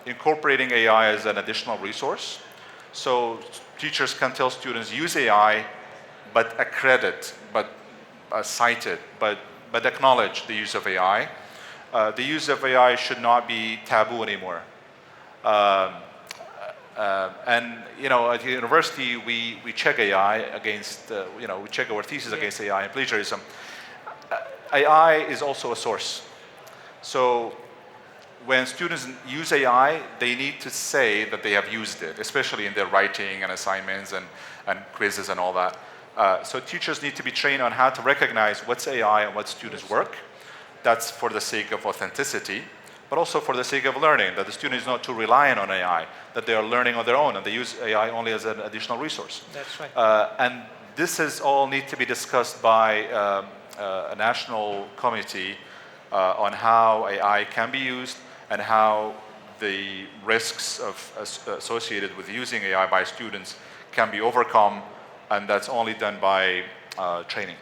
incorporating AI as an additional resource. So teachers can tell students use AI, but accredit, but cite it, but acknowledge the use of AI. The use of AI should not be taboo anymore. And at the university, we check AI against, we check our thesis against AI and plagiarism. AI is also a source. So when students use AI, they need to say that they have used it, especially in their writing and assignments and quizzes and all that. So teachers need to be trained on how to recognize what's AI and what students' work. That's for the sake of authenticity, but also for the sake of learning, that the student is not too reliant on AI, that they are learning on their own and they use AI only as an additional resource. That's right. And this is all need to be discussed by a national committee on how AI can be used and how the risks associated with using AI by students can be overcome, and that's only done by training.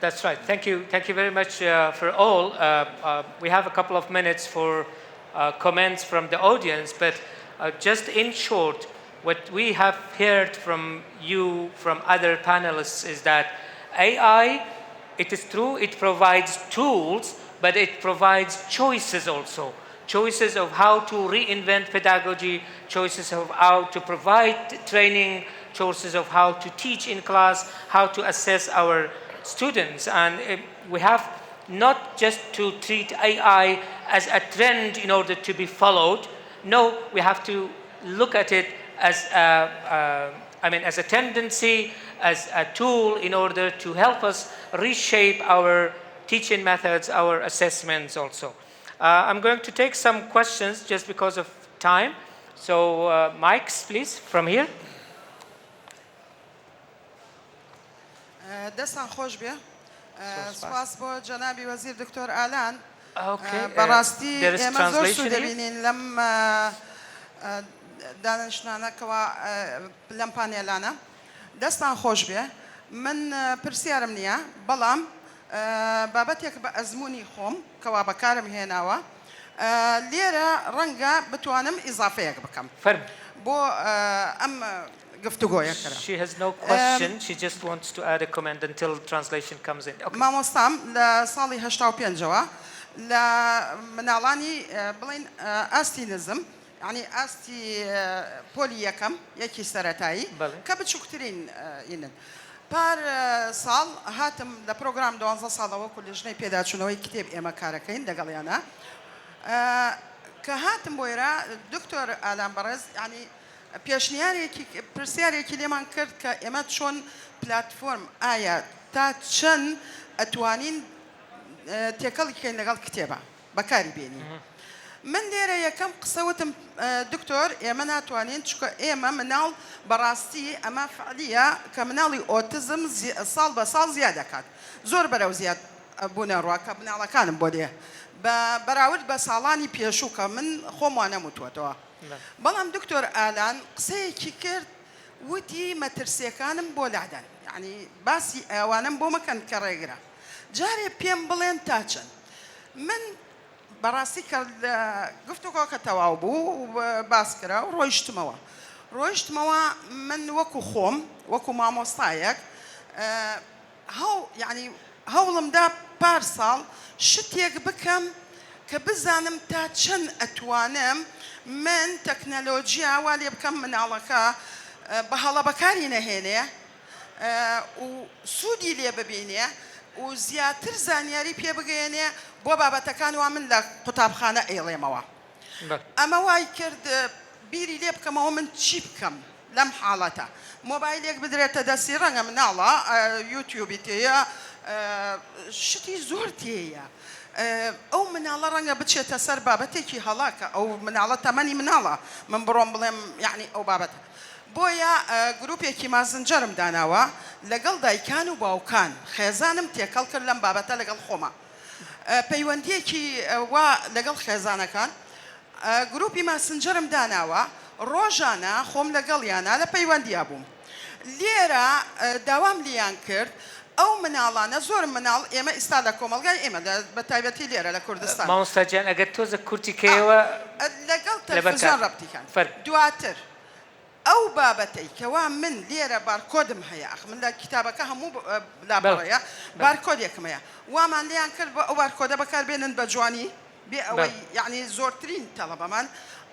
That's right. Thank you very much for all. We have a couple of minutes for comments from the audience, but just in short, what we have heard from you, from other panelists, is that AI, it is true, it provides tools, but it provides choices also. Choices of how to reinvent pedagogy, choices of how to provide training, choices of how to teach in class, how to assess our students. And we have not just to treat AI as a trend in order to be followed. No, we have to look at it as as a tendency, as a tool in order to help us reshape our teaching methods, our assessments also. I'm going to take some questions just because of time. So mics, please, from here. دەستان خۆش بێ سپاس بۆ جەنابی وەزیر دکتۆر ئالان Okay. بەڕاستی There is ئێمە زۆر translation سوود here. دەبینین لەم دانیشتوانەکەوە لەم پانێلانە دەستان خۆش بێ من پرسیارم نییە بەڵام بابەتێک بە ئەزمموی خۆم کەوا بەکارم هێناوە لێرە ڕەنگە بتوانم ئیزافەیەک بکەم بۆ ئەم She has no question. She just wants to add a comment until translation comes in. Okay. مامۆستام لە ساڵی 85ەوە لە مناڵانی بڵین ئاستی نزم ینی ئاستی پۆلی یەکەم یەکی سەرەتایی کە بچووکترین ئینن پار ساڵ هاتم لە پرۆگرام 12 ساڵەوە کولیژنەی پێداچوونەوەی کتێب ئێمە کارەکەین لەگەڵیانە کە هاتم بۆ ئێرە دکتۆر ئالان بەڕێز ینی پێشنیارێکی پرسیارێکی لێمان کرد کە ئێمە چۆن پلاتفۆرم ئایا تا چەند ئەتوانین تێکەڵی بکەین لەگەڵ کتێبە بەکاری بێنی من لێرە یەکەم قسەوتم دکتۆر ئێمە ناتوانین چکە ئێمە مناڵ بەڕاستی ئەمە فعلیە کە مناڵی ئۆتیزم ساڵ بە ساڵ زیاد دەکات زۆر بەرەو زیاد بوونە ڕواکە مناڵەکانم بۆ لێ بەراورد بە ساڵانی پێشوو کە من خۆم وانە وتوەتەوە بەڵام دکتۆر ئالان قسەیەکی کرد وتی مەترسیەکانم بۆ لادەن یعنی باسی ئەوانم بۆ مەکەن کە ڕێگرە جارێ پێم بڵێن تا چەند من بەڕاستی کە گفتوگۆ کە تەواو بوو باس کرا و ڕۆیشتمەوە من وەکو خۆم وەکو مامۆستایەک یعنی هەوڵمدا پار ساڵ شتێک بکەم کە بزانم تا چەند ئەتوانم من تەکنەلۆجیا وا لێ بکەم مناڵەکە بە هەڵە بەکاری نەهێنێ و سوودی لێ ببینێ و زیاتر زانیاری پێ بگەێنێ بۆ بابەتەکان وا من لە قوتابخانە ئێڵێمەوە ئەمە وای کرد بیری لێ بکەمەوە من چی بکەم لەم حاڵەتە مۆبایلێک بدرێتە دەستی ڕەنگە مناڵە یوتیوبی تێیە شتی زۆر تێیە ئەو مناڵە ڕەنگە بچێتە سەر بابەتێکی هەڵاکە ئەو مناڵە تەمەنی مناڵە من بڕۆم بڵێم یعنی ئەو بابەتە بۆیە گروپێکی مازنجەرم داناوە لەگەڵ دایکان و باوکان خێزانم تێکەڵ کرد لەم بابەتە لەگەڵ خۆمە پەیوەندیەکی وا لەگەڵ خێزانەکان گروپی ماسنجەرم داناوە ڕۆژانە خۆم لەگەڵیانە لە پەیوەندیا بووم لێرە داوام لیان کرد ئەو مناڵانە زۆر مناڵ ئێمە ئێستا لە کۆمەڵگای ئێمە بە تایبەتی لێرە لە کوردستان مامۆستاجیان ئەگەر تۆزە کورتی کەیەوە لەگەڵ تەلەڤیزیۆن ڕەبتیکان دواتر ئەو بابەتەی کەوا من لێرە بارکۆدم هەیە من لە کتابەکە هەموو لابڕەیە بارکۆدێکم هەیە وامان لیان کرد بە ئەو بارکۆدە بەکاربێنن بە جوانی بێ ئەوەی یعنی زۆرترین تەڵەبەمان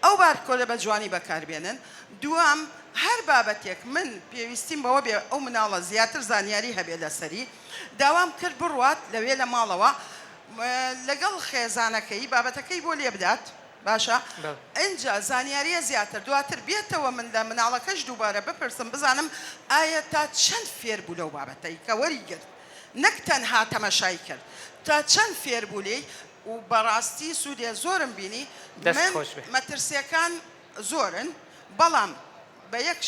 ئەو بارکۆدە بە جوانی بەکاربێنن دوام هەر بابەتێک من پێویستیم بەوە بێ ئەو مناڵە زیاتر زانیاری هەبێ لەسەری داوام کرد بڕوات لەوێ لە ماڵەوە لەگەڵ خێزانەکەی بابەتەکەی بۆ لێ بدات باشە ئەنجا زانیاریە زیاتر دواتر بێتەوە من لە مناڵەکەش دووبارە بپرسم بزانم ئایا تا چەند فێر بوو لەو بابەتەی کە وەریگرت نەک تەنها تەمەشای کرد تا چەند فێر بوو لێی و بەڕاستی سوودێ زۆرم بینی من مەترسیەکان زۆرن بەڵام بە یەک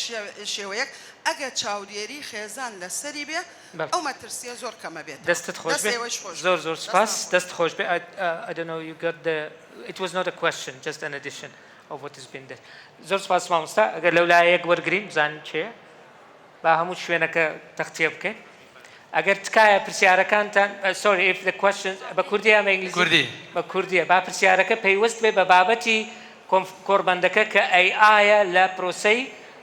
شێوەیەک ئەگە چاودێری خێزان لەسەری بێ ئەو مەترسیە زۆر کەمە بێت دەستت خۆش بێ زۆر سپاس دەست خۆش بێ I don't know you got the it was not a question just an addition of what has been there زۆر سپاس مامۆستا ئەگەر لەو لایەک وەرگرین بزانین چێە با هەموو شوێنەکە تەختیە بکەین ئەگەر تکایە پرسیارەکانتان sorry if the questions بە کوردی یا بە ئینگلیزی بە کوردیە با پرسیارەکە پەیوەست بێ بە بابەتی کۆڕبەندەکە کە ئایە لە پرۆسەی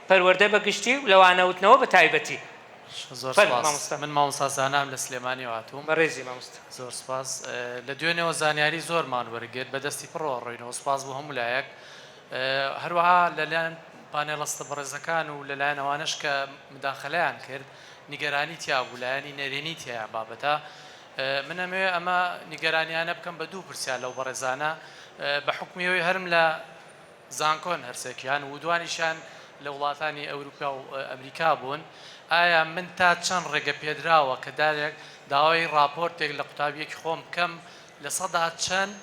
پەروەردە بەگشتی و لە وانەوتنەوە بە تایبەتی زۆر سپاس من مامۆستا زانام لە سلێمانی هاتووم بەڕێزی مامۆستا زۆر سپاس لە دوێنێەوە زانیاری زۆرمان وەرگرت بەدەستی پڕۆ ڕۆینەوە سپاس بۆ هەموو لایەک هەروەها لەلایەن پانێڵەستە بەڕێزەکان و لەلایەن ئەوانش کە مداخەلەیان کرد نیگەرانی تیا بوو لایەنی نەرێنی تیا بابەتە من ئەمەوێ ئەمە نیگەرانیانە بکەم بە دوو پرسیار لەو بەڕێزانە بە حکمیەوەی هەرم لە زانکۆن هەرسێکیان و دوانیشان لە وڵاتانی ئەوروپا و ئەمریکا بوون ئایا من تا چەند ڕێگە پێدراوە کە دارێک داوای راپۆرتێک لە قوتابیەکی خۆم بکەم لە سەدا چەند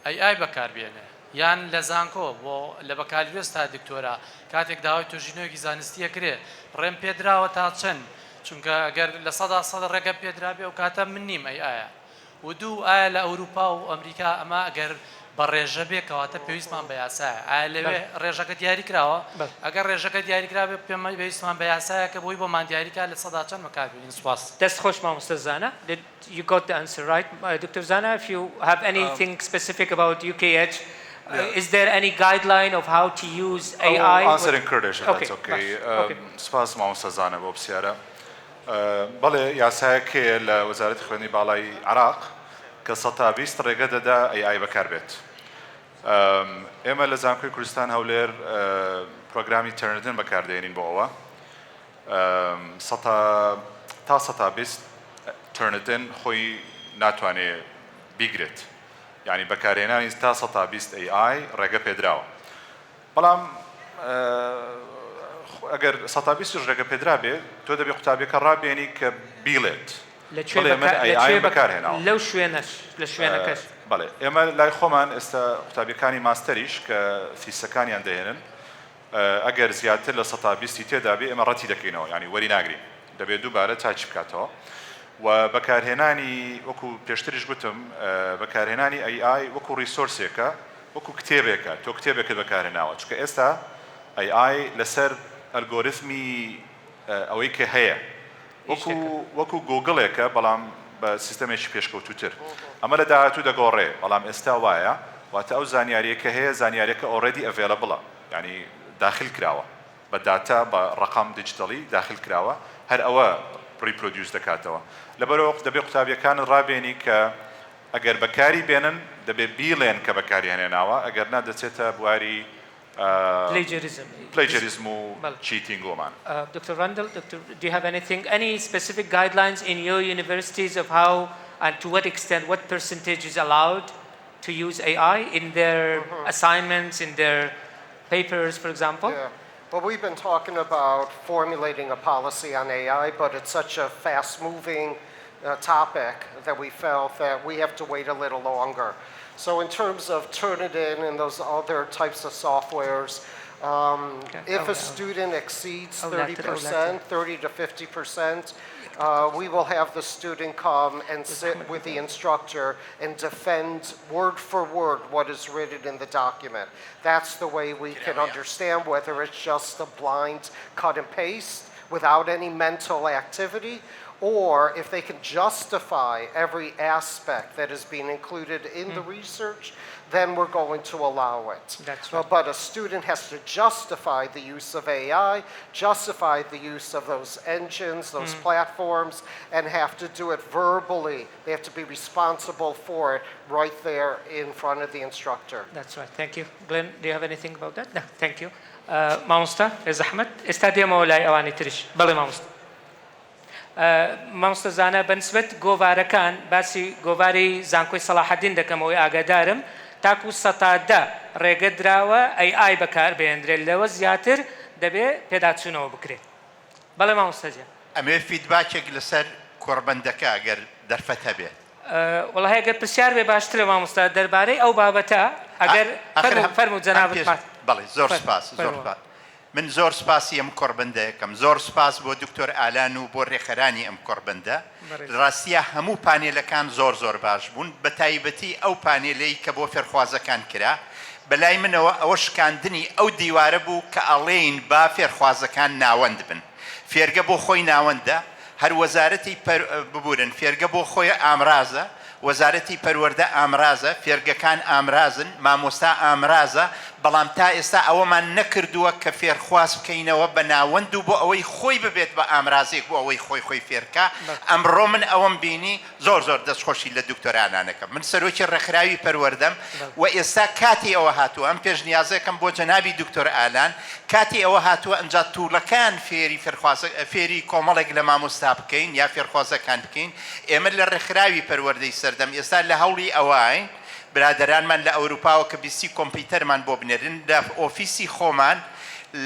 ئای بەکاربێنێ یان لە زانکۆ بۆ لە بەکالیۆس تا دکتۆرا کاتێک داوای توێژینەوەیکی زانستیە کرێ ڕێم پێدراوە تا چەند چونکە ئەگەر لە سەدا ڕێگە پێدرابێ و کاتە من نیم ئایا و دوو ئایا لە ئەوروپا و ئەمریکا ئەمە ئەگەر بە ڕێژە بێ کەواتە پێویستمان بە یاسایە ئایا لەوێ ڕێژەکە دیاری کراوە ئەگەر ڕێژەکە دیاریکراوێ پێمە پێویستمان بە یاسایە کە بۆی بۆمان دیاریکە لە سەدا چەند بەکاربێنین سوپاس دەست خۆش مامۆستا زانە you got the answer right Dr. Zana if you have anything specific about UKH is there any guideline of how to use AI I'll answer in Kurdish if that's okay سپاس مامۆستا زانە بۆ پرسیارە بەڵێ یاسایەکەیە لە وەزارەتی خوێندنی باڵای عێراق کە 120 ڕێگە دەدا AI بەکاربێت ئێمە لە زانکۆی کوردستان هەولێر پرۆگرامی تەرنتن بەکاردێنین بۆ ئەوە تا 120 تەرنتن خۆی ناتوانێت بیگرێت یعنی بەکارهێنانی تا 120 AI ڕێگە پێدراوە بەڵام ئەگەر 120 ڕێگە پێدرا بێت تۆ دەبێت قوتابیەکە ڕابێنی کە بیڵێت لەو شوێنەکەش بەڵێ ئێمە لای خۆمان ئێستا قوتابیەکانی ماستەریش کە فیسەکانیان دەهێنن ئەگەر زیاتر لە 120 تێدا بێ ئێمە ڕەتی دەکەینەوە ینی وەری ناگرین دەبێت دووبارە تاچ بکاتەوە و بەکارهێنانی وەکو پێشتریش گوتم بەکارهێنانی AI وەکو ریسۆرسێکە وەکو کتێبێکە تۆ کتێبێکت بەکارهێناوە چکە ئێستا AI لەسەر ئەلگۆریتمی ئەوەی کە هەیە وەکو گۆگڵێکە بەڵام بە سیستەمێکی پێشکەوتوتر ئەمە لە داهاتوو دەگۆڕێ بەڵام ئێستا وایە واتە ئەو زانیاریەکە هەیە زانیاریەکە ئۆڕێدی ئەڤێلەبڵە ینی داخل کراوە بە داتا بە ڕقم دیجیتەڵی داخل کراوە هەر ئەوە ریپرۆدیوس دەکاتەوە لەبەرەوە دەبێت قوتابیەکانت ڕابێنی کە ئەگەر بەکاری بێنن دەبێت بیڵێن کە بەکاری هێنێناوە ئەگەر نادەچێتە بواری plagiarism و cheating ومان. Dr. Randall, do you have any specific guidelines in your universities of how and to what extent, what percentage is allowed to use AI in their assignments, in their papers, for example? Yeah. Well, we've been talking about formulating a policy on AI, but it's such a fast-moving topic that we felt that we have to wait a little longer. So in terms of Turnitin and those other types of softwares, if a student exceeds 30%, 30 to 50%, we will have the student come and sit with the instructor and defend word for word what is written in the document. That's the way we can understand whether it's just a blind cut and paste without any mental activity, or if they can justify every aspect that is being included in the research, then we're going to allow it. That's right. But a student has to justify the use of AI, justify the use of those engines, those platforms, and have to do it verbally. They have to be responsible for it right there in front of the instructor. That's right. Thank you. Glenn, do you have anything about that? No, thank you. Mamusta, Ahmed, استاديو مولاي أواني تريش. بلي ماموستا. مامۆستا زانە بەنسبەت گۆڤارەکان باسی گۆڤاری زانکۆی سەلاحەدین دەکەمەوەی ئاگادارم تاکو سەتادە ڕێگە دراوە AI بەکار بهێنرێت لەوە زیاتر دەبێت پێداچوونەوە بکرێت بەڵێ مامۆستا جان ئەمێ فیدباکێک لەسەر کۆڕبەندەکە ئەگەر دەرفەت هەبێت وەڵا هەیە گەر پرسیار بێ باشترە مامۆستا دەربارەی ئەو بابەتە ئەگەر فەرموو جەنابەت بەڵێ زۆر سپاس زۆر سپاس من زۆر سپاسی ئەم کۆڕبەندەیەکەم زۆر سپاس بۆ دکتۆر ئالان و بۆ ڕێخەرانی ئەم کۆڕبەندە ڕاستیە هەموو پانێلەکان زۆر زۆر باش بوون بە تایبەتی ئەو پانێلەی کە بۆ فێرخوازەکان کرا بەلای منەوە ئەوە شکاندنی ئەو دیوارە بوو کە ئەڵێین با فێرخوازەکان ناوەند بن فێرگە بۆ خۆی ناوەندە هەر وەزارەتی ببورن فێرگە بۆ خۆی ئامرازە وەزارەتی پەروەردە ئامرازە فێرگەکان ئامرازن مامۆستا ئامرازە بەڵام تا ئێستا ئەوەمان نەکردووە کە فێرخواز بکەینەوە بە ناوەند و بۆ ئەوەی خۆی ببێت بە ئامرازێک بۆ ئەوەی خۆی فێرکە ئەمڕۆ من ئەوەم بینی زۆر زۆر دەستخۆشی لە دکتۆرانانەکەم من سەرۆکی ڕێکخراوی پەروەردەم و ئێستا کاتی ئەوە هاتووە ئەم پێشنیازەکەم بۆ جەنابی دکتۆر ئالان کاتی ئەوە هاتووە ئەنجا تووڵەکان فێری کۆمەڵێک لە مامۆستا بکەین یا فێرخوازەکان بکەین ئێمە لە ڕێکخراوی پەروەردەی سەردەم ئێستا لە هەوڵی ئەوەین برادرانمان لە ئەوروپاوە کە بیستی کۆمپیوتەرمان بۆ بنێرن لە ئۆفیسی خۆمان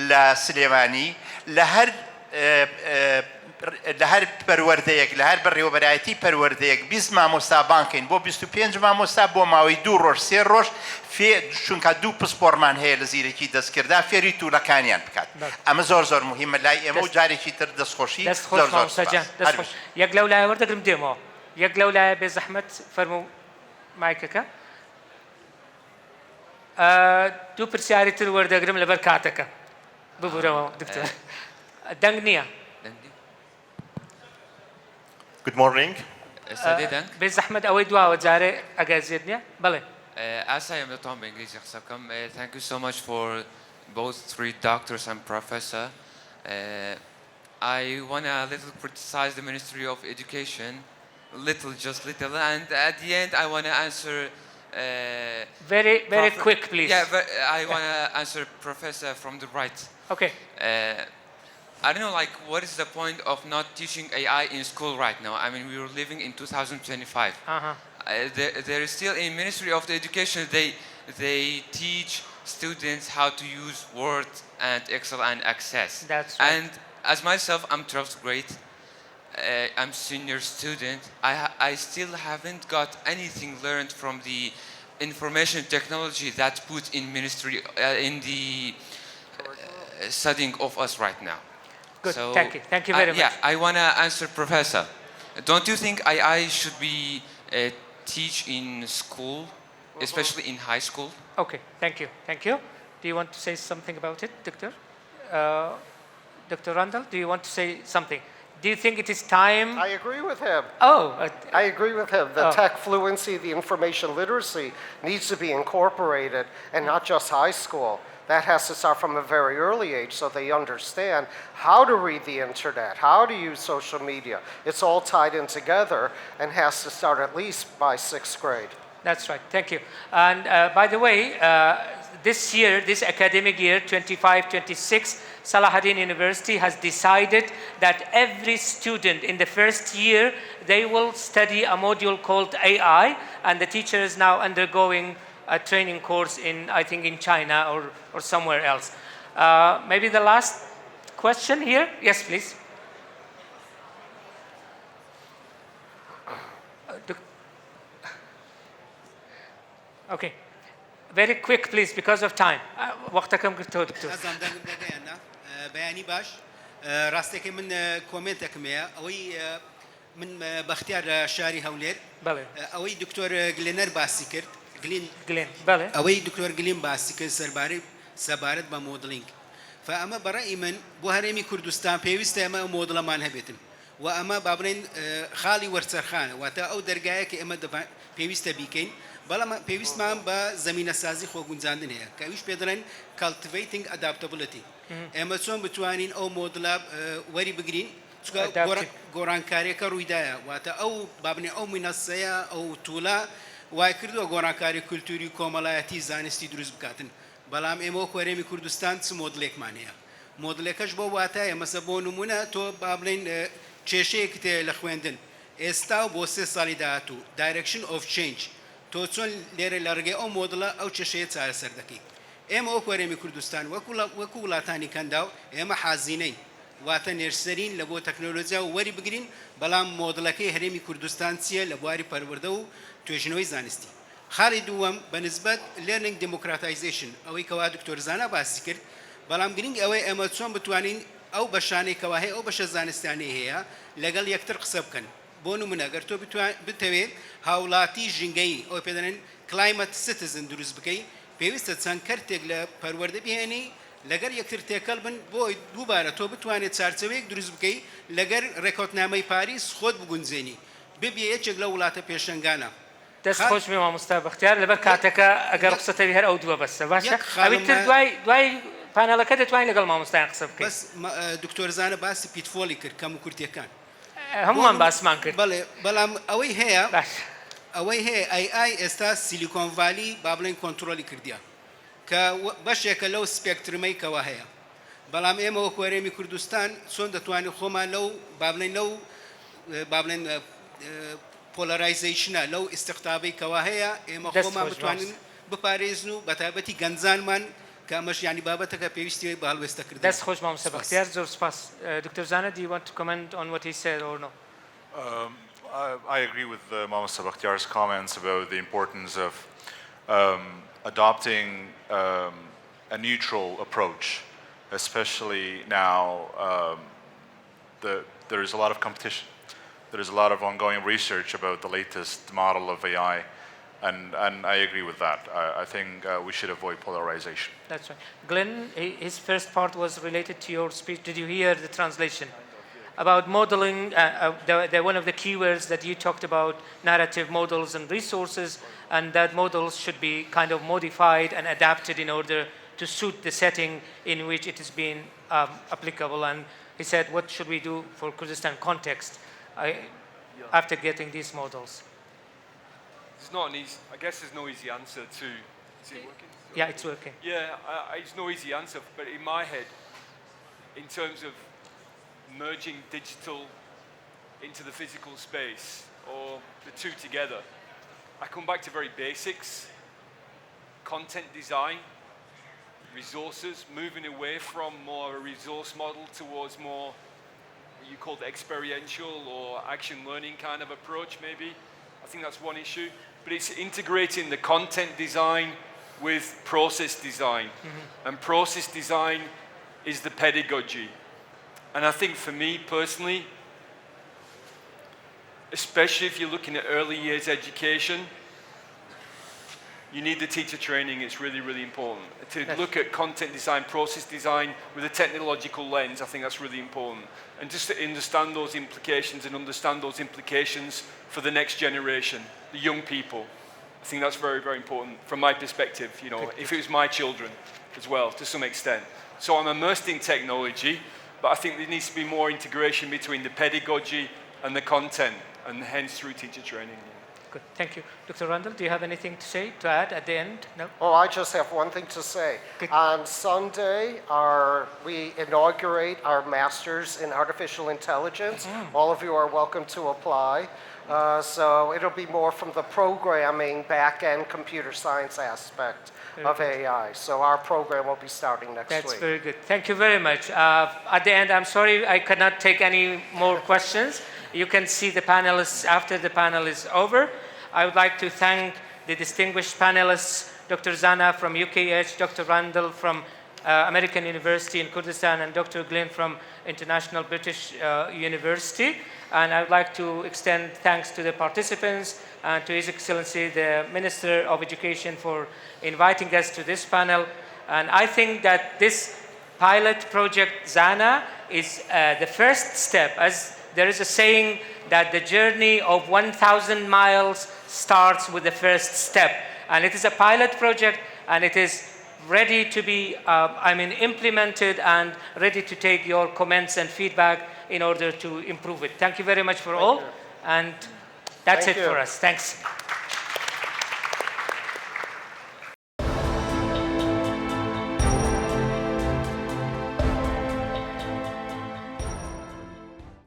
لە سلێمانی لە هەر پەروەردەیەک لە هەر بەڕێوەبەرایەتی پەروەردەیەک 20 مامۆستا بانکەین بۆ 25 مامۆستا بۆ ماوەی 2 ڕۆژ 3 ڕۆژ چونکە 2 پسپۆرمان هەیە لە زیرەکی دەستکردا فێری توولەکانیان بکات ئەمە زۆر زۆر مهمە لای ئێمە و جارێکی تر دەستخۆشی زۆر زۆر یەک لەو لایە وەردەگرم دێمەوە یەک لەو لایە بێ زەحمەت فەرموو مایکەکە دوو پرسیاری تر وەردەگرم لەبەر کاتەکە ببوورەوە دکتۆر دەنگ نییە Good morning. بێ زەحمەت ئەوەی دواوە جارێ ئەگەر زێت نییە بڵێ As I am the Tom English, thank you so much for both three doctors and professor. I want to little criticize the Ministry of Education, just little, and at the end I want to answer. Very quick, please. Yeah, I want to answer Professor from the right. Okay. I don't know, like, what is the point of not teaching AI in school right now? I mean, we are living in 2025. There is still in Ministry of the Education, they teach students how to use Word and Excel and Access. That's right. And as myself, I'm 12th grade. I'm senior student. I still haven't got anything learned from the information technology that put in ministry in the studying of us right now. Good, So, thank you very much. Yeah, I want to answer Professor. Don't you think I should be teach in school, especially in high school? Okay, thank you. Do you want to say something about it, Doctor? Dr. Randall, do you want to say something? Do you think it is time? I agree with him. I agree with him. The tech fluency, the information literacy needs to be incorporated, and not just high school. That has to start from a very early age so they understand how to read the internet, how to use social media. It's all tied in together and has to start at least by 6th grade. That's right, thank you. And by the way, this year, this academic year, 25-26, Salahuddin University has decided that every student in the first year, they will study a module called AI, and the teacher is now undergoing a training course in, I think, in China or somewhere else. Maybe the last question here? Yes, please. Okay. Very quick, please, because of time. وقتكم قلتوا دكتور. بياني باش راستك من كومنتك ميا اوي من باختيار شاري هولير بله اوي دكتور جلينر باسكر جلين بله اوي دكتور جلين باسكر سرباري سبارت بموديلينج فاما براي من بوهرمي كردستان بيوست اما موديل مان هبتن واما بابرين خالي ورسرخان واتا او درجايك اما بيوست بيكين بەڵام پێویستمان بە زمینە سازی خۆگونجاندن هەیە کە ئەویش پێدەڵێن cultivating adaptability ئێمە چۆن بتوانین ئەو مۆدڵە وەری بگرین چونکە گۆڕانکاریەکە ڕوویدایە واتە ئەو بابنێ ئەو مینەسەیە ئەو توولە وای کردووە گۆڕانکاری کولتوری کۆمەڵایەتی زانستی دروست بکاتن بەڵام ئێمە وەکو هەرێمی کوردستان چ مۆدڵێکمان هەیە مۆدڵەکەش بۆ واتایە مەسە بۆ نمونە تۆ با بڵێن کێشەیەکت هەیە لە خوێندن ئێستا و بۆ 3 ساڵی داهاتوو direction of change تۆ چۆن لێرە لە ڕێگەی ئەو مۆدڵە ئەو کێشەیە چارەسەر دەکەی ئێمە وەکو هەرێمی کوردستان وەکو وڵاتانی کەنداو ئێمە حازینەین واتە نێرسەرین لە بۆ تەکنۆلۆجیا و وەری بگرین بەڵام مۆدڵەکەی هەرێمی کوردستان چییە لە بواری پەروەردە و توێژنەوەی زانستی خاڵی دووەم بەنسبەت learning democratization ئەوەی کەوا دکتۆر زانا باسی کرد بەڵام گرنگ ئەوەی ئێمە چۆن بتوانین ئەو بەشانەی کەوا هەیە ئەو بەشە زانستیانەی هەیە لەگەڵ یەکتر قسە بکەن بۆ نمونە گەر تۆ بتەوێت هاوڵاتی ژینگەی ئەو پێدەڵێن climate citizen دروست بکەی پێویستە چەند کەرتێک لە پەروەردە بهێنی لەگەر یەکتر تێکەڵ بن بۆ دووبارە تۆ بتوانێت چارچەوەیەک دروست بکەی لەگەر ڕێکۆتنامەی پاریس خۆت بگونجێنی ببیە یەکێک لە وڵاتە پێشەنگانە دەست خۆشمی مامۆستا بەختیار لەبەر کاتەکە ئەگەر قسەتەوی هەر ئەو دووە بەسە باشە ئەویتر دوای پانێڵەکە دەتوانین لەگەڵ مامۆستایان قسە بکەین بەس دکتۆر زانە باسی پیتفۆلی کرد کەم و کورتیەکان هەمومان باسمان کرد بەڵام ئەوەی هەیە AI ئێستا سیلیکۆن ڤالی با بڵێن کۆنتڕۆلی کردیە کە بەشێکە لەو سپێکترمەی کەوا هەیە بەڵام ئێمە وەکو هەرێمی کوردستان چۆن دەتوانین خۆمان لەو با بڵێن پۆلەرایزیشنە لەو ئیستیقطابەی کەوا هەیە ئێمە خۆمان بتوانین بپارێزن و بەتایبەتی گەنجانمان کامەش ینی بابەتەکە پێویستی بە هەڵوێستەکردن دەست خۆش مامۆستا بەختیار زۆر سپاس دکتۆر زانە do you want to comment on what he said or no? I agree with Mama Bakhtiar's comments about the importance of adopting a neutral approach, especially now there is a lot of competition. There is a lot of ongoing research about the latest model of AI, and I agree with that. I think we should avoid polarization. That's right. Glenn, his first part was related to your speech. Did you hear the translation? About modeling, one of the keywords that you talked about, narrative models and resources, and that models should be kind of modified and adapted in order to suit the setting in which it is being applicable. And he said, what should we do for Kurdistan context after getting these models? It's not an easy, I guess there's no easy answer to, is it working? Yeah, it's working. Yeah, it's no easy answer, but in my head, in terms of merging digital into the physical space, or the two together, I come back to very basics, content design, resources, moving away from more a resource model towards more you called experiential or action learning kind of approach, maybe. I think that's one issue. But it's integrating the content design with process design. And process design is the pedagogy. And I think for me personally, especially if you're looking at early years education, you need the teacher training. It's really, really important. To look at content design, process design with a technological lens, I think that's really important. And just to understand those implications and understand those implications for the next generation, the young people. I think that's very, very important from my perspective, you know, if it was my children as well, to some extent. So I'm immersed in technology, but I think there needs to be more integration between the pedagogy and the content, and hence through teacher training. Good, thank you. Dr. Randall, do you have anything to say, to add at the end? No? Oh, I just have one thing to say. On Sunday, we inaugurate our Masters in Artificial Intelligence. All of you are welcome to apply. So it'll be more from the programming, back-end computer science aspect of AI. So our program will be starting next week. That's very good. Thank you very much. At the end, I'm sorry I cannot take any more questions. You can see the panelists after the panel is over. I would like to thank the distinguished panelists, Dr. Zana from UKH, Dr. Randall from American University in Kurdistan, and Dr. Glynn from International British University. And I would like to extend thanks to the participants and to His Excellency, the Minister of Education, for inviting us to this panel. And I think that this pilot project, Zana, is the first step. As there is a saying that the journey of 1,000 miles starts with the first step. And it is a pilot project, and it is ready to be implemented and ready to take your comments and feedback in order to improve it. Thank you very much for all. And that's it for us. Thanks.